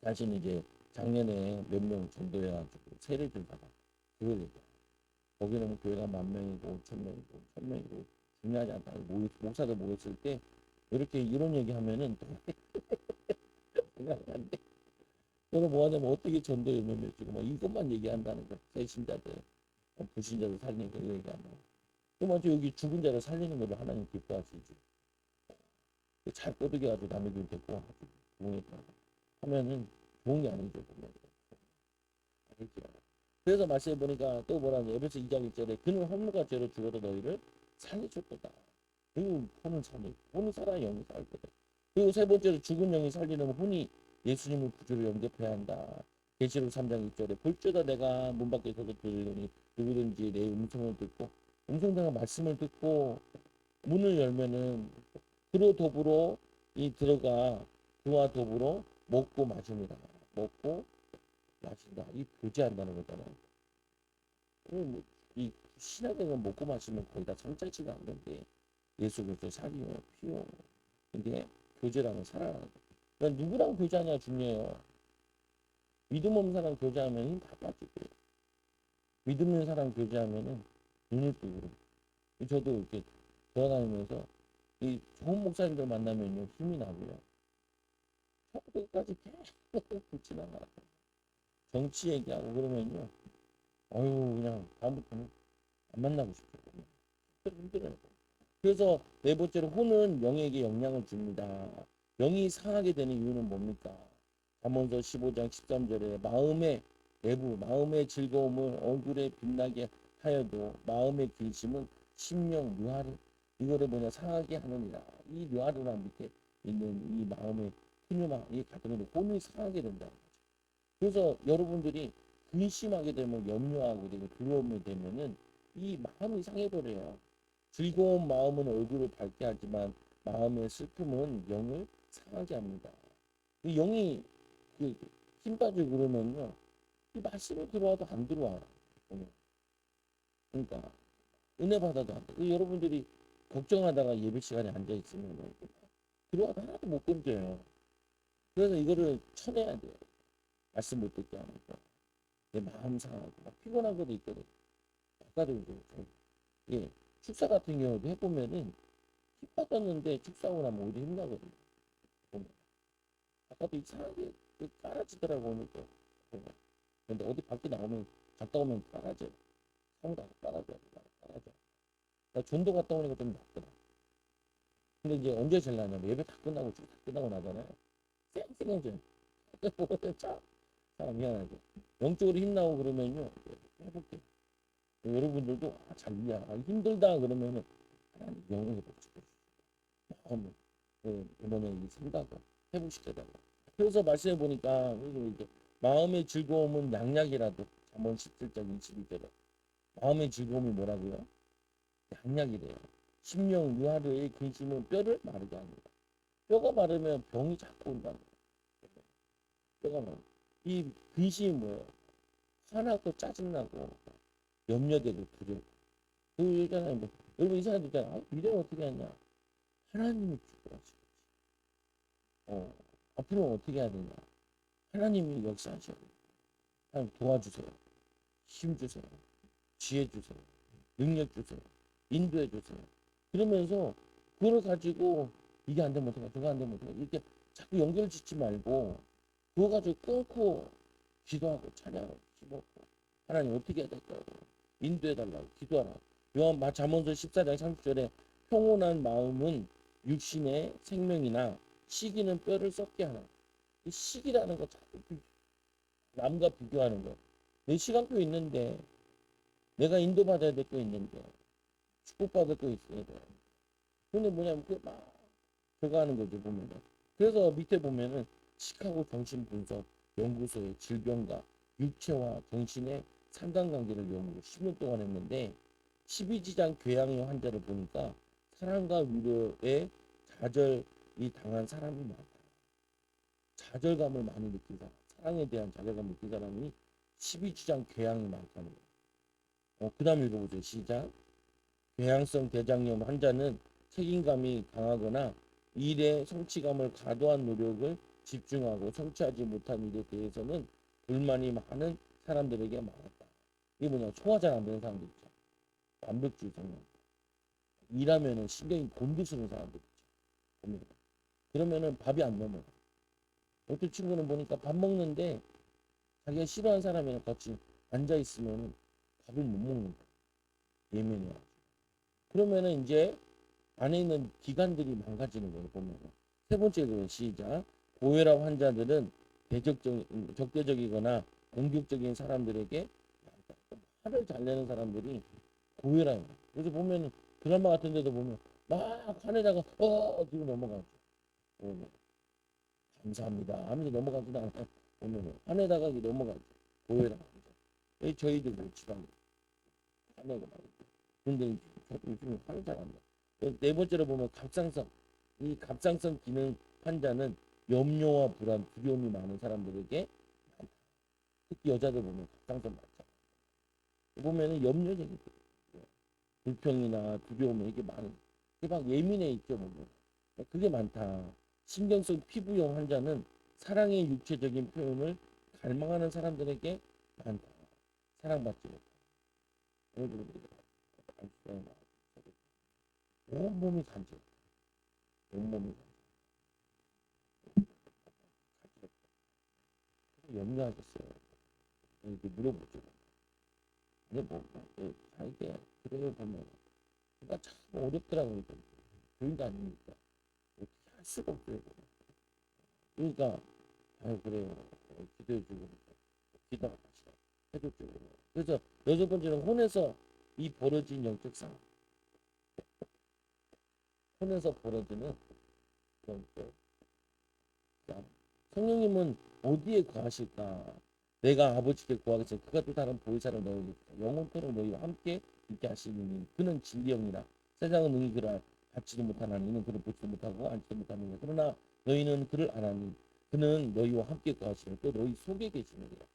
자신이 이제 작년에 몇 명 전도해가지고 세례 주다가 그걸 얘기해. 거기는 교회가 10,000명이고 5,000명이고 1,000명이고 중요하지 않다. 목사들 모였을 때 이렇게 이런 얘기하면은 안 돼. 너는 뭐 하냐면 어떻게 전도 열매를 주고 뭐 이것만 얘기한다는 거야. 새신자들, 불신자들 살리는 거 얘기하는 거. 그 먼저 여기 죽은 자를 살리는 거를 하나님 기뻐하시지. 잘 꼬드겨가지고 남의 길 데리고 와가지고 구원했다 하면은 좋은 게 아니죠. 보면. 아니죠. 그래서 말씀해 보니까 또 뭐라냐. 에베소 2장 1절에 그는 허물과 죄로 죽어도 너희를 살려줄 거다. 그리고 혼은 살리, 혼은 살아야 영이 살거든. 그리고 세 번째로 죽은 영이 살리려면 혼이 예수님을 구주로 영접해야 한다. 계시록 3장 2절에 볼지어다 내가 문 밖에 서서 들으니 누구든지 내 음성을 듣고 음성당한 말씀을 듣고 문을 열면은 그로 더불어 이 들어가 그와 더불어 먹고 마십니다. 먹고 마신다. 이 교제한다는 거잖아요. 이 신학에는 먹고 마시면 거의 다 성장치가 않는데 예수 그리스도 살이요 피요. 근데 교제라는 살아나는 거. 그러니까 누구랑 교제하냐 중요해요. 믿음 없는 사람 교제하면 힘 다 빠지고 믿음 있는 사람 교제하면은 눈을 뜨고 저도 이렇게 돌아다니면서 이 좋은 목사님들 만나면요 힘이 나고요. 처음까지 계속 붙이나 정치 얘기하고 그러면요. 아유 그냥 다음부터는 안 만나고 싶거든요. 힘들어요. 그래서 네 번째로 혼은 영에게 영향을 줍니다. 영이 상하게 되는 이유는 뭡니까? 잠언서 15장 13절에 마음의 내부, 마음의 즐거움을 얼굴에 빛나게 하여도 마음의 근심은 심령 묘하를 이거를 뭐냐 상하게 하느니라. 이 묘하르란 밑에 있는 이 마음의 푸념한 이 가슴에 혼이 상하게 된다. 그래서 여러분들이 근심하게 되면 염려하게 되고 두려움이 되면은 이 마음이 상해버려요. 즐거운 마음은 얼굴을 밝게 하지만 마음의 슬픔은 영을 상하게 합니다. 이 영이 힘 빠지고 그러면요. 이 말씀이 들어와도 안 들어와요. 그러니까 은혜 받아도 안 돼. 여러분들이 걱정하다가 예배 시간에 앉아 있으면 들어와도 하나도 못 건져요. 그래서 이거를 쳐내야 돼요. 말씀 못 듣게 하는 거. 내 마음 상하고 막 피곤한 것도 있거든. 아까도 예, 축사 같은 경우도 해보면은 힘 받았는데 축사하고 나면 오히려 힘나거든요. 보면. 아까도 이상하게 깔아지더라고 오니까. 근데 어디 밖에 나오면 갔다 오면 깔아져. 성당 깔아져. 나 전도 갔다 오니까 좀 낫더라. 근데 이제 언제 제일 나냐면 예배 다 끝나고 다 끝나고 나잖아요. 쌩쌩해져. 참 미안하게. 영적으로 힘나고 그러면요. 해볼게. 여러분들도 잘 이해. 힘들다 그러면은 하나님 영을 해보시고 마음을 이번에 이 생각을 해보시더라고요. 그래서 말씀해 보니까 이제 마음의 즐거움은 양약이라도 잠언 17장 22절에 마음의 즐거움이 뭐라고요? 양약이래요. 심령 유하르의 근심은 뼈를 마르게 합니다. 뼈가 마르면 병이 자꾸 온다는 거예요. 뼈가 마르. 이 근심이 뭐예요? 화나고 짜증나고 염려되고 두려워. 그 얘기잖아요. 뭐, 여러분 이 사람들 있잖아. 미래는 어떻게 하냐? 하나님이 주권하시고 앞으로 어떻게 해야 되냐? 하나님이 역사하셔야 돼요. 하나님 도와주세요. 힘 주세요. 지혜 주세요. 능력 주세요. 인도해 주세요. 그러면서 그걸 가지고 이게 안 되면 어떡해, 저거 안 되면 어떡해. 이렇게 자꾸 연결 짓지 말고 그거 가지고 끊고 기도하고 찬양하고 기도하고 하나님 어떻게 해야 될까요? 인도해 달라고 기도하라. 요한 잠언서 14장 30절에 평온한 마음은 육신의 생명이나 시기는 뼈를 썩게 하나. 이 시기라는 거 자꾸 남과 비교하는 거. 내 시간표 있는데 내가 인도받아야 될 거 있는데 축복받을 거 있어야 돼. 근데 뭐냐면 그막 들어가는 거죠 보면은. 그래서 밑에 보면은 시카고 정신분석 연구소의 질병과 육체와 정신의 상관관계를 연구 10년 동안 했는데 12지장 궤양의 환자를 보니까 사랑과 위로에 좌절이 당한 사람이 많다. 좌절감을 많이 느낀 사람, 사랑에 대한 좌절감을 느낀 사람이 12지장 궤양이 많다는 거예요. 그 다음 읽어보세요. 시작. 궤양성 대장염 환자는 책임감이 강하거나 일에 성취감을 과도한 노력을 집중하고 성취하지 못한 일에 대해서는 불만이 많은 사람들에게 많았다. 이게 뭐냐? 소화 잘 안 되는 사람들 있죠. 완벽주의 성향. 일하면은 신경이 곤두서는 사람들 있죠. 그러면은 밥이 안 넘어요. 어떤 친구는 보니까 밥 먹는데 자기가 싫어하는 사람이랑 같이 앉아 있으면 밥을 못 먹는 거야. 예민해. 그러면은 이제 안에 있는 기관들이 망가지는 거예요. 보면은 세 번째 그 시작. 고혈압 환자들은 적대적이거나 공격적인 사람들에게 화를 잘 내는 사람들이 고혈압이에요. 그래서 보면은 드라마 같은 데도 보면 막 화내다가 뒤로 넘어가죠. 어, 감사합니다 하면서 넘어가지도 않아요. 보면은 화내다가 넘어가죠. 고혈압 환자. 저희도 그렇지만 화내고 말이죠. 근데 요즘 화를 잘 안 내. 네 번째로 보면 갑상선. 이 갑상선 기능 환자는 염려와 불안, 두려움이 많은 사람들에게 많다. 특히 여자들 보면 갑상선 많죠. 보면은 염려쟁이 불평이나 두려움 이게 많은. 이게 막 예민해 있죠 보면. 그게 많다. 신경성 피부염 환자는 사랑의 육체적인 표현을 갈망하는 사람들에게 많다. 사랑받지 못해. 온몸이 간지럽다. 온몸이 간지럽다. 염려하겠어요. 이렇게 물어보죠. 근데 뭐, 자기게 그래요 보면. 그러니까 참 어렵더라고요. 교인도 아니니까. 어떻게 할 수가 없어요. 그러니까, 아유, 그래요. 기도해주고, 기도합시다. 해줬죠. 그래서 여섯 번째는 혼에서 이 벌어진 영적 상황. 혼에서 벌어지는 영적 상황. 성령님은 어디에 거하실까? 내가 아버지께 구하겠으니 그가 또 다른 보혜사를 너희에게 영원토록 너희와 함께 있게 하시니 그는 진리영이라 세상은 능히 그를 받지도 못하나니 이는 그를 보지도 못하고 앉지도 못하느니라. 그러나 너희는 그를 아나니 그는 너희와 함께 거하시니 또 너희 속에 계시느니라.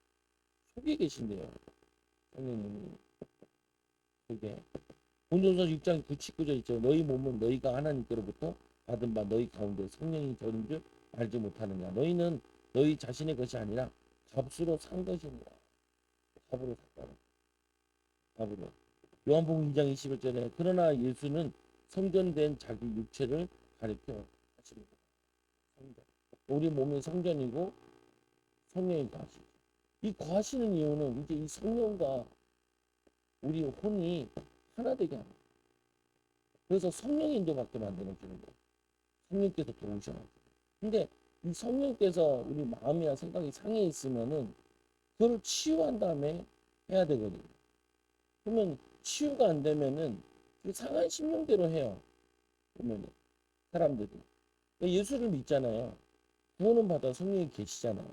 속에 계신대요. 성령님이 속에. 본전서 6장 9, 19절 있죠. 너희 몸은 너희가 하나님께로부터 받은 바 너희 가운데 성령이 저린 줄 알지 못하느냐. 너희는 너희 자신의 것이 아니라 값으로 산 것이니라. 값으로 샀다. 값으로. 요한복음 2장 21절에 그러나 예수는 성전된 자기 육체를 가리켜 하십니다. 성전. 우리 몸이 성전이고 성령이 거하시죠. 이 거하시는 이유는 이제 이 성령과 우리 혼이 하나 되게 합니다. 그래서 성령의 인도받게 만들어주는 거예요. 성령께서 도우셔. 근데 이 성령께서 우리 마음이나 생각이 상해 있으면은 그걸 치유한 다음에 해야 되거든요. 그러면 치유가 안 되면은 상한 심령대로 해요. 보면은 사람들이 예수를 믿잖아요. 구원은 받아 성령이 계시잖아요.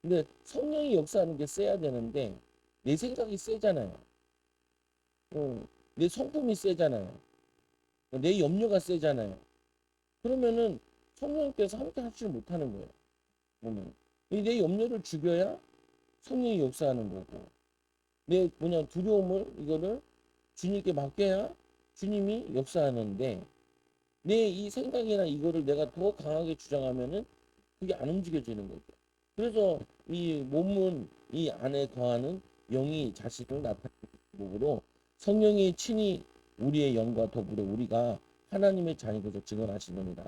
근데 성령이 역사하는 게 세야 되는데 내 생각이 세잖아요. 내 성품이 세잖아요. 내 염려가 세잖아요. 그러면은 성령께서 함께 하지 못하는 거예요. 보면 내 염려를 죽여야 성령이 역사하는 거고 내 두려움을 이거를 주님께 맡겨야 주님이 역사하는데 내 이 생각이나 이거를 내가 더 강하게 주장하면은 그게 안 움직여지는 거죠. 그래서 이 몸은 이 안에 거하는 영이 자식을 나타내는 목으로 성령이 친히 우리의 영과 더불어 우리가 하나님의 자녀인 것을 증언하시느니라.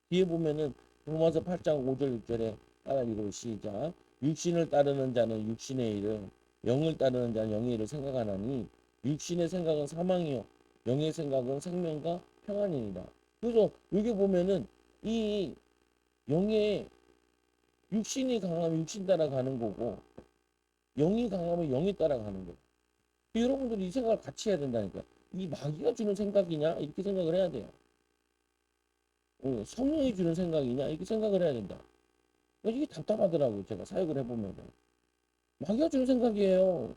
뒤에 보면은 로마서 8장 5절 6절에 따라 읽어 시작. 육신을 따르는 자는 육신의 일을 영을 따르는 자는 영의 일을 생각하나니 육신의 생각은 사망이요 영의 생각은 생명과 평안이니라. 그래서 여기 보면은 이 영의 육신이 강하면 육신 따라가는 거고 영이 강하면 영이 따라가는 거예요. 여러분들이 이 생각을 같이 해야 된다니까. 이 마귀가 주는 생각이냐 이렇게 생각을 해야 돼요. 성령이 주는 생각이냐 이렇게 생각을 해야 된다. 이게 답답하더라고요. 제가 사역을 해보면 마귀가 주는 생각이에요.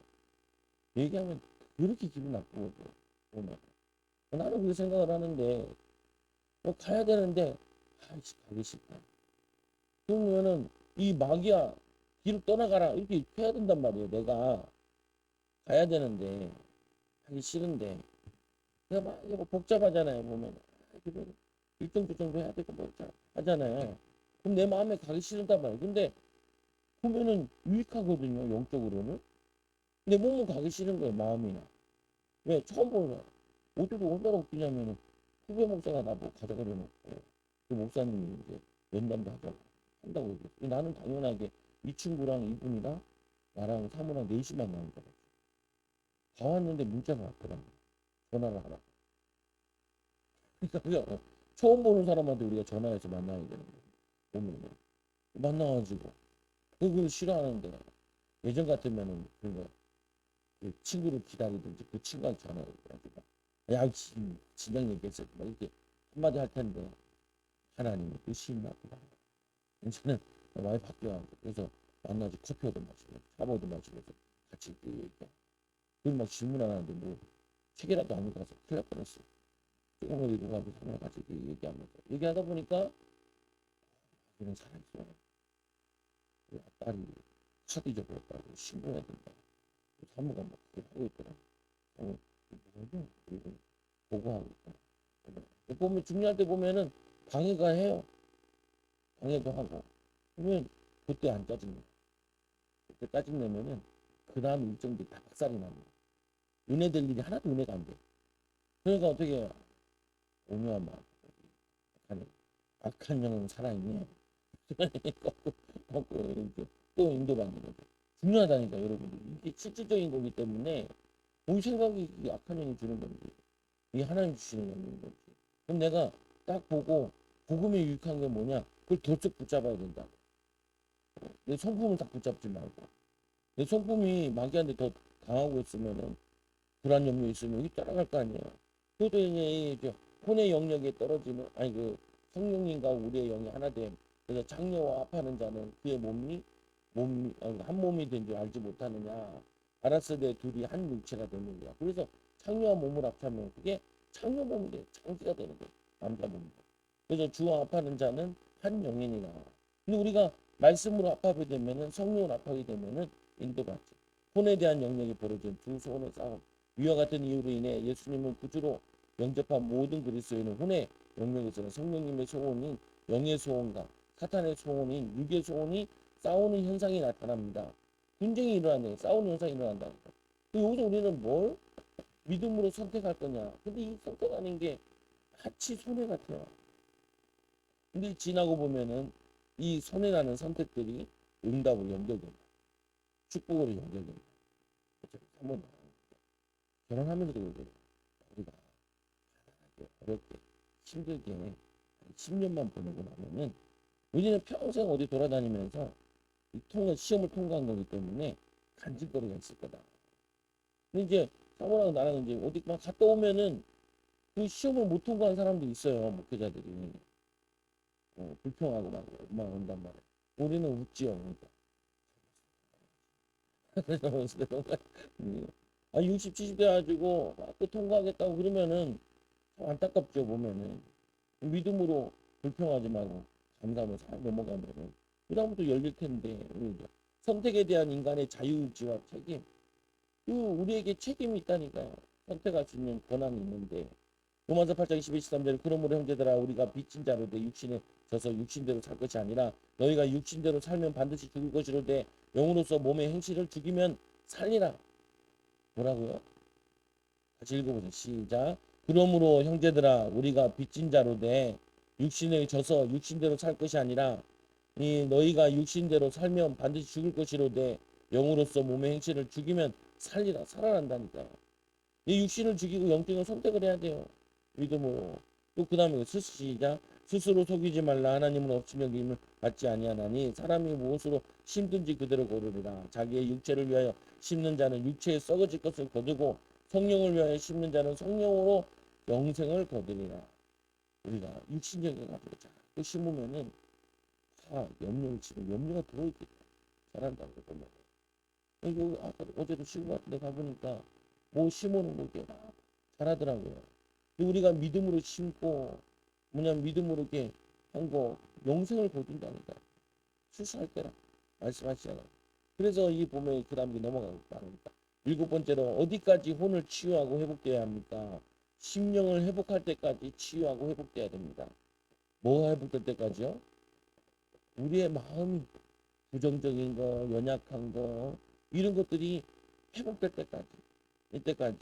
얘기하면 그렇게 기분 나쁘거든요. 나는 그렇게 생각을 하는데 가야 되는데 아이씨 가기 싫다. 그러면은 이 마귀야 뒤로 떠나가라 이렇게 해야 된단 말이에요. 내가 가야 되는데 하기 싫은데 내가 막 이거 복잡하잖아요. 보면 일정 조정도 해야 되고 뭐 하잖아요. 그럼 내 마음에 가기 싫단 말이에요. 근데 보면은 유익하거든요. 영적으로는. 내 몸은 가기 싫은 거예요. 마음이나. 왜? 처음 보는 거야. 어디로 얼마나 웃기냐면은 후배 목사가 나보고 가자 그래놓고 그 목사님이 이제 면담도 하자고 한다고 얘기했어. 나는 당연하게 이 친구랑 이분이랑 나랑 사무랑 4시 만나는 줄 알았어. 다 왔는데 문자가 왔더라고. 전화를 하라. 그러니까 처음 보는 사람한테 우리가 전화해서 만나야 되는 거야. 보면은 만나가지고 그걸 싫어하는데 예전 같으면은 그 친구를 기다리든지 그 친구한테 전화를 해가지고 야 진작 얘기했어 막 이렇게 한마디 할 텐데 하나님의 뜻이 있나 보다. 이제는 많이 바뀌어가고 그래서 만나서 커피도 마시고 차도 마시면서 같이 이렇게 얘기해. 그리고 막 질문 안 하는데 뭐 책이라도 안 읽어서 큰일 날 뻔했어. 조금만 읽어가지고 서로 같이 이렇게 얘기하면서 얘기하다 보니까 이런 사람이 있어. 딸이 카드 잊어버렸다고 신고해야 된다. 사무가 막 그걸 하고 있더라. 어, 뭐냐? 그리고 보고하고 있더라. 보면 중요할 때 보면은 방해가 해요. 방해도 하고. 그러면 그때 안 짜증나. 그때 짜증내면은 그 다음 일정 뒤다 박살이 나는 거야. 은혜 될 일이 하나도 은혜가 안 돼. 그러니까 어떻게 해요? 오묘한 마음. 악한, 악한 영은 살아있네. 이렇게 또 인도받는 거죠. 중요하다니까 여러분들. 이게 실질적인 거기 때문에 우리 생각이 악한 영이 주는 건지 이 하나님 주시는 건지. 그럼 내가 딱 보고 복음에 유익한 게 뭐냐? 그걸 덜쩍 붙잡아야 된다. 내 성품을 딱 붙잡지 말고 내 성품이 마귀한테 더 강하고 있으면은 불안 염려 있으면 여기 따라갈 거 아니에요. 그것도 이제 혼의 영역에 떨어지는 아니 그 성령님과 우리의 영이 하나 됨. 그래서 장녀와 합하는 자는 그의 한 몸이 된 줄 알지 못하느냐. 알았을 때 둘이 한 육체가 되는 거야. 그래서 장녀와 몸을 합하면 그게 장녀 몸이 돼. 장기가 되는 거야. 남자 몸. 그래서 주와 합하는 자는 한 영이니라. 근데 우리가 말씀으로 합하게 되면은 성령으로 합하게 되면은 인도받지. 혼에 대한 영역이 벌어진 두 소원의 싸움. 위와 같은 이유로 인해 예수님을 구주로 영접한 모든 그리스도인은 혼의 영역에서는 성령님의 소원인 영의 소원과 사탄의 소원인 육의 소원이 싸우는 현상이 나타납니다. 분쟁이 일어나는 싸우는 현상이 일어난다. 여기서 우리는 뭘 믿음으로 선택할 거냐. 근데 이 선택하는 게 마치 손해 같아요. 근데 지나고 보면은 이 손해라는 선택들이 응답으로 연결된다. 축복으로 연결된다. 그렇죠? 한번 결혼하면서도 그러죠. 우리가 어렵게 힘들게 10년만 보내고 나면은 우리는 평생 어디 돌아다니면서 시험을 통과한 거기 때문에 간질거리가 있을 거다. 근데 이제 사모랑 나랑 이제 어디 막 갔다 오면은 그 시험을 못 통과한 사람도 있어요. 목회자들이. 불평하고 막 온단 말이야. 우리는 웃지요. 그러니까. 아, 60, 70대 가지고 또 통과하겠다고 그러면은 참 안타깝죠, 보면은. 믿음으로 불평하지 말고 감사하며 잘 넘어가면은 그다음부터 열릴 텐데 선택에 대한 인간의 자유의지와 책임 우리에게 책임이 있다니까요. 선택할 수 있는 권한이 있는데 로마서 8장 21, 23절 그러므로 형제들아 우리가 빚진 자로 돼 육신에 져서 육신대로 살 것이 아니라 너희가 육신대로 살면 반드시 죽을 것이로되 영으로서 몸의 행실을 죽이면 살리라. 뭐라고요? 같이 읽어보세요. 시작. 그러므로 형제들아 우리가 빚진 자로 돼 육신에 져서 육신대로 살 것이 아니라 이 너희가 육신대로 살면 반드시 죽을 것이로되 영으로서 몸의 행실을 죽이면 살리라. 살아난다니까. 이 육신을 죽이고 영적인 선택을 해야 돼요. 믿음으로. 또 그 다음에 시작. 스스로 속이지 말라. 하나님은 없으면 믿음을 받지 아니하나니 사람이 무엇으로 심든지 그대로 거두리라. 자기의 육체를 위하여 심는 자는 육체에 썩어질 것을 거두고 성령을 위하여 심는 자는 성령으로 영생을 거두리라. 우리가 육신적인 가지고 자꾸 심으면은 다 염려를 치고 염려가 들어있게 잘한다고 보면. 이거 아까 어제도 쉬고 같은데 가보니까 뭐 심어놓은 거 이렇게 막 잘하더라고요. 우리가 믿음으로 심고 뭐냐면 믿음으로 이렇게 한 거 영생을 거둔다니까. 출산할 때랑 말씀하시잖아요. 그래서 이 봄에 그 다음에 넘어가고 말합니다. 7번째로 어디까지 혼을 치유하고 회복돼야 합니까? 심령을 회복할 때까지 치유하고 회복돼야 됩니다. 뭐가 회복될 때까지요? 우리의 마음이 부정적인 거, 연약한 거 이런 것들이 회복될 때까지 이때까지.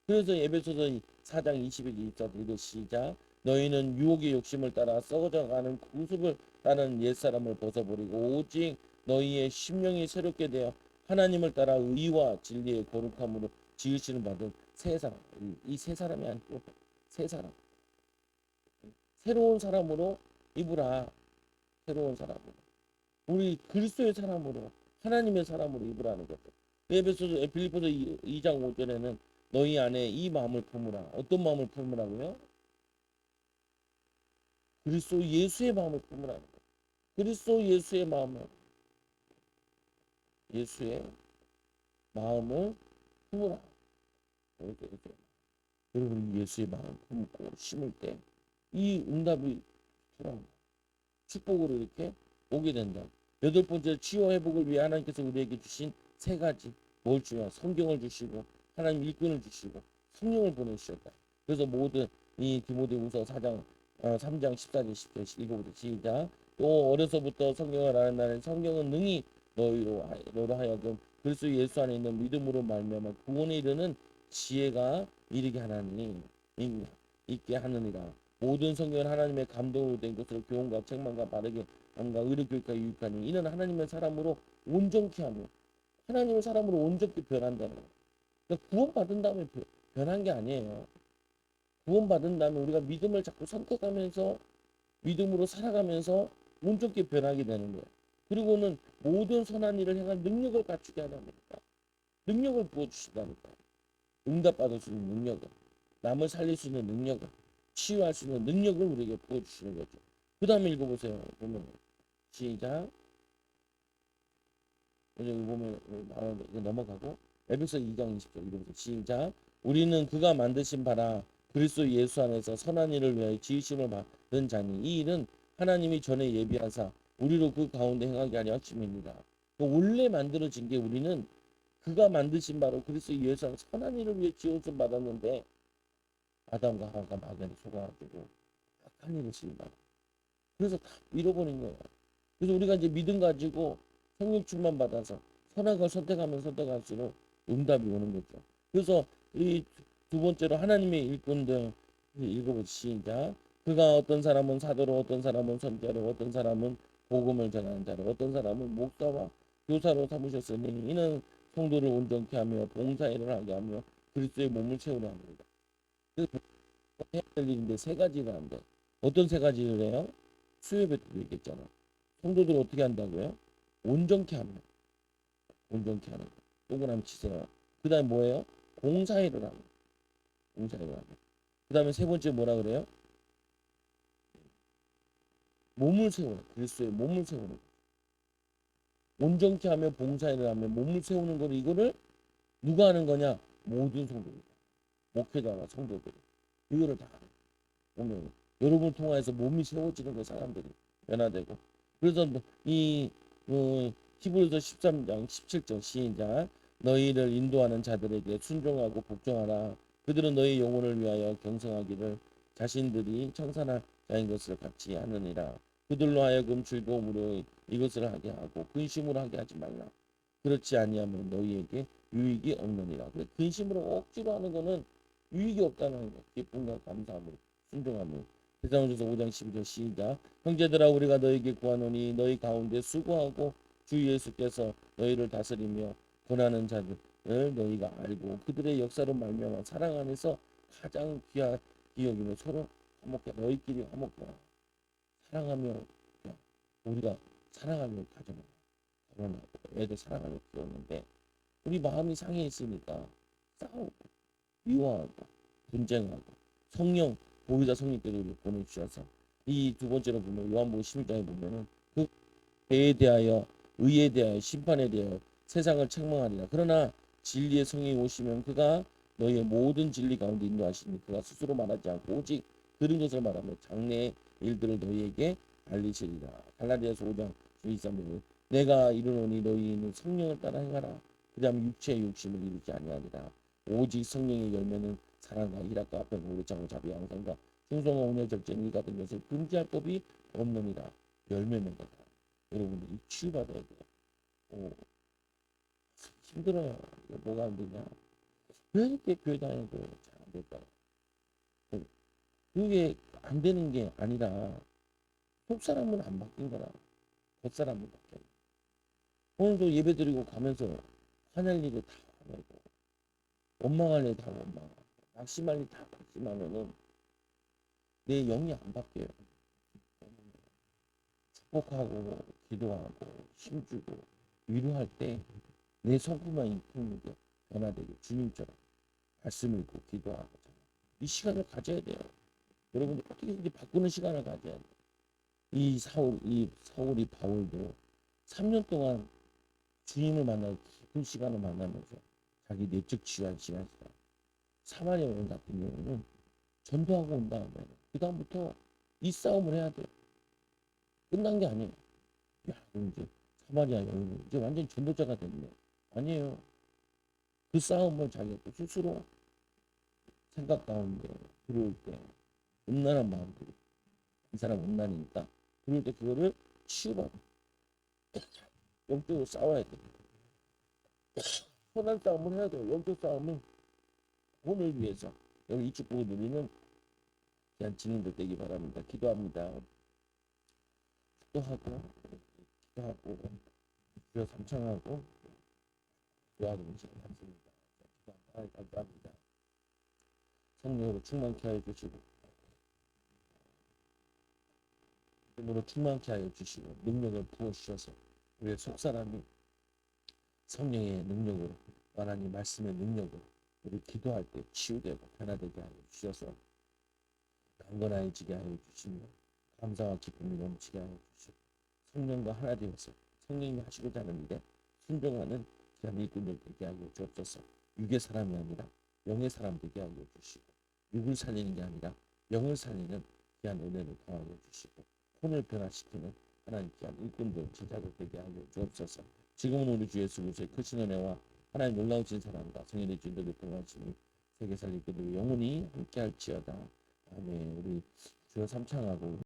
그래서 에베소서 4장 21, 24절 시작. 너희는 유혹의 욕심을 따라 썩어져가는 구습을 다른 옛사람을 벗어버리고 오직 너희의 심령이 새롭게 되어 하나님을 따라 의와 진리의 거룩함으로 지으시는 받은 새 사람. 이 새 사람이 아니고 새 사람. 새로운 사람으로 입으라. 새로운 사람으로. 우리 그리스도의 사람으로 하나님의 사람으로 입으라는 거죠. 빌립보서 2장 5절에는 너희 안에 이 마음을 품으라. 어떤 마음을 품으라고요? 그리스도 예수의 마음을 품으라는 거예요. 그리스도 예수의 마음을 품으라. 여러분 예수의 마음을 품고 심을 때 이 응답이 축복으로 이렇게 오게 된다. 여덟 번째, 치유 회복을 위해 하나님께서 우리에게 주신 세 가지. 뭘 주냐? 성경을 주시고 하나님 일꾼을 주시고 성령을 보내주셨다. 그래서 모든 이 디모데후서 4장 3장 14절 10절 읽어보세요. 시작. 또 어려서부터 성경을 아는 나는 성경은 능히 너로 하여금 그리스도 예수 안에 있는 믿음으로 말미암아 구원에 이르는 지혜가 이르게 하나니 있게 하느니라. 모든 성경은 하나님의 감동으로 된 것으로 교훈과 책망과 바르게 함과 의로 교육과 유익하니 이는 하나님의 사람으로 온전케 하며 하나님의 사람으로 온전히 변한다는 거예요. 그러니까 구원받은 다음에 변한 게 아니에요. 구원받은 다음에 우리가 믿음을 자꾸 선택하면서 믿음으로 살아가면서 온전히 변하게 되는 거예요. 그리고는 모든 선한 일을 행한 능력을 갖추게 하다니까. 능력을 부어주신다니까. 응답받을 수 있는 능력을, 남을 살릴 수 있는 능력을, 치유할 수 있는 능력을 우리에게 부어주시는 거죠. 그 다음에 읽어보세요. 보면 시작. 여기 보면 넘어가고 에베소 2장 20절 읽어보세요. 시작. 우리는 그가 만드신 바라 그리스도 예수 안에서 선한 일을 위하여 지으심을 받은 자니 이 일은 하나님이 전에 예비하사 우리로 그 가운데 행하게 하려 하심입니다. 원래 만들어진 게 우리는 그가 만드신 바로 그리스도 예수 안에서 선한 일을 위해 지으심 받았는데 아담과 하와가 마귀한테 속아가지고 악한 일을 시킨다. 그래서 다 잃어버린 거예요. 그래서 우리가 이제 믿음 가지고 성령 충만 받아서 선한 걸 선택하면 선택할수록 응답이 오는 거죠. 그래서 이 두 번째로 하나님의 일꾼들 읽어보시 시작. 그가 어떤 사람은 사도로 어떤 사람은 선지자로 어떤 사람은 복음을 전하는 자로 어떤 사람은 목사와 교사로 삼으셨으니 이는 성도를 온전케 하며 봉사일을 하게 하며 그리스도의 몸을 채우려 합니다. 그래서 해야 될 일인데 세 가지를 한대. 어떤 세 가지를 해요? 수요배도 얘기했잖아. 성도들 어떻게 한다고요? 온전케 하는 거. 온전케 하는 거. 동그라미 치세요. 그 다음에 뭐예요? 봉사일을 하는 거. 봉사일을 하는 거. 그 다음에 세 번째 뭐라 그래요? 몸을 세우는 거. 그리스도의 몸을 세우는 거. 온전케 하며 봉사일을 하며 몸을 세우는 거를 이거를 누가 하는 거냐? 모든 성도들. 목회자와 성도들이. 이거를 다 하는 거예요. 오늘 여러분을 통해서 몸이 세워지는 거 사람들이 변화되고. 그래서 이 히브리서 13장 17절 시작. 너희를 인도하는 자들에게 순종하고 복종하라. 그들은 너희 영혼을 위하여 경성하기를 자신들이 청산할 자인 것을 같이 하느니라. 그들로 하여금 즐거움으로 이것을 하게 하고 근심으로 하게 하지 말라. 그렇지 아니하면 너희에게 유익이 없느니라. 근심으로 억지로 하는 거는 유익이 없다는 거. 기쁨과 감사함으로 순종함으로. 대사전서 5장 12절 시작. 형제들아 우리가 너희에게 구하노니 너희 가운데 수고하고 주 예수께서 너희를 다스리며 권하는 자들을 너희가 알고 그들의 역사로 말미암아 사랑 안에서 가장 귀하게 여기며 서로 화목해. 너희끼리 화목해라. 사랑하며 우리가 사랑하며 가정하고 결혼하고 애들 사랑하며 키웠는데 우리 마음이 상해 있으니까 싸우고 미워하고 분쟁하고 성령 보이자 성령께서 우리 보내주셔서 이 두 번째로 보면 요한복음 11장에 보면은 그 죄에 대하여 의에 대하여 심판에 대하여 세상을 책망하리라. 그러나 진리의 성령이 오시면 그가 너희의 모든 진리 가운데 인도하시니 그가 스스로 말하지 않고 오직 들은 것을 말하며 장래의 일들을 너희에게 알리시리라. 갈라디아서 5장 23절 내가 이르노니 너희는 성령을 따라 행하라. 그다음 육체의 욕심을 이루지 아니하리라. 오직 성령의 열매는 사랑과 희락과 화평과 우리창고 자비 양성과 충성과 온유와 절제는 이 같은 것을 금지할 법이 없느니라. 열매는 거다. 여러분들이 치유받아야 돼요. 힘들어요. 뭐가 안 되냐? 왜 이렇게 교회 다니고 잘 안 될까요? 그게 안 되는 게 아니라 속사람은 안 바뀐 거라. 겉사람은 바뀌어. 오늘도 예배 드리고 가면서 화낼 일이 다 화내고 원망할 일 다 원망하고 낙심할 일 다 낙심하면은 내 영이 안 바뀌어요. 축복하고 기도하고 힘주고 위로할 때 내 성품만 이쁘게 변화되게 주님처럼 말씀 읽고 기도하고 이 시간을 가져야 돼요. 여러분들 어떻게든지 바꾸는 시간을 가져야 돼요. 이 사울이 바울도 3년 동안 주님을 만나고 깊은 시간을 만나면서 자기 내적 치유한 시간이다. 사마리아 여인 같은 경우는 전도하고 온 다음에 그 다음부터 이 싸움을 해야 돼요. 끝난 게 아니에요. 야, 그럼 이제 사마리아 여인은 이제 완전 전도자가 됐네. 아니에요. 그 싸움을 자기가 또 스스로 생각 가운데 들어올 때 음란한 마음들이 이 사람 음란이니까 들어올 때 그거를 치유받고 영적으로 싸워야 돼. 선한 싸움을 해야 돼요. 영적 싸움은 혼을 위해서. 여기 이쪽 보고 누리는 그냥 진행될 되기 바랍니다. 기도합니다. 기도하고 주여 삼창하고 기도하는 시간 같습니다. 기도합니다. 감사합니다. 성령으로 충만케 하여 주시고 힘으로 충만케 하여 주시고 능력을 부어주셔서 우리의 속사람이 성령의 능력으로 하나님 말씀의 능력으로 우리 기도할 때 치유되고 변화되게 하여 주셔서 강건해지게 하여 주시며 감사와 기쁨이 넘치게 하여 주시고 성령과 하나 되어서 성령님이 하시고자 하는 일에 순종하는 귀한 일꾼들 되게 하여 주옵소서. 육의 사람이 아니라 영의 사람 되게 하여 주시고 육을 살리는 게 아니라 영을 살리는 귀한 은혜를 더하여 주시고 혼을 변화시키는 하나님 귀한 일꾼들 제자들 되게 하여 주옵소서. 지금은 우리 주 예수 그리스도의 크신 은혜와 하나님 놀라우신 사랑과 성령의 주님들의 동하심이 세계 살리기를 영원히 함께할지어다. 아멘. 우리 주여 삼창하고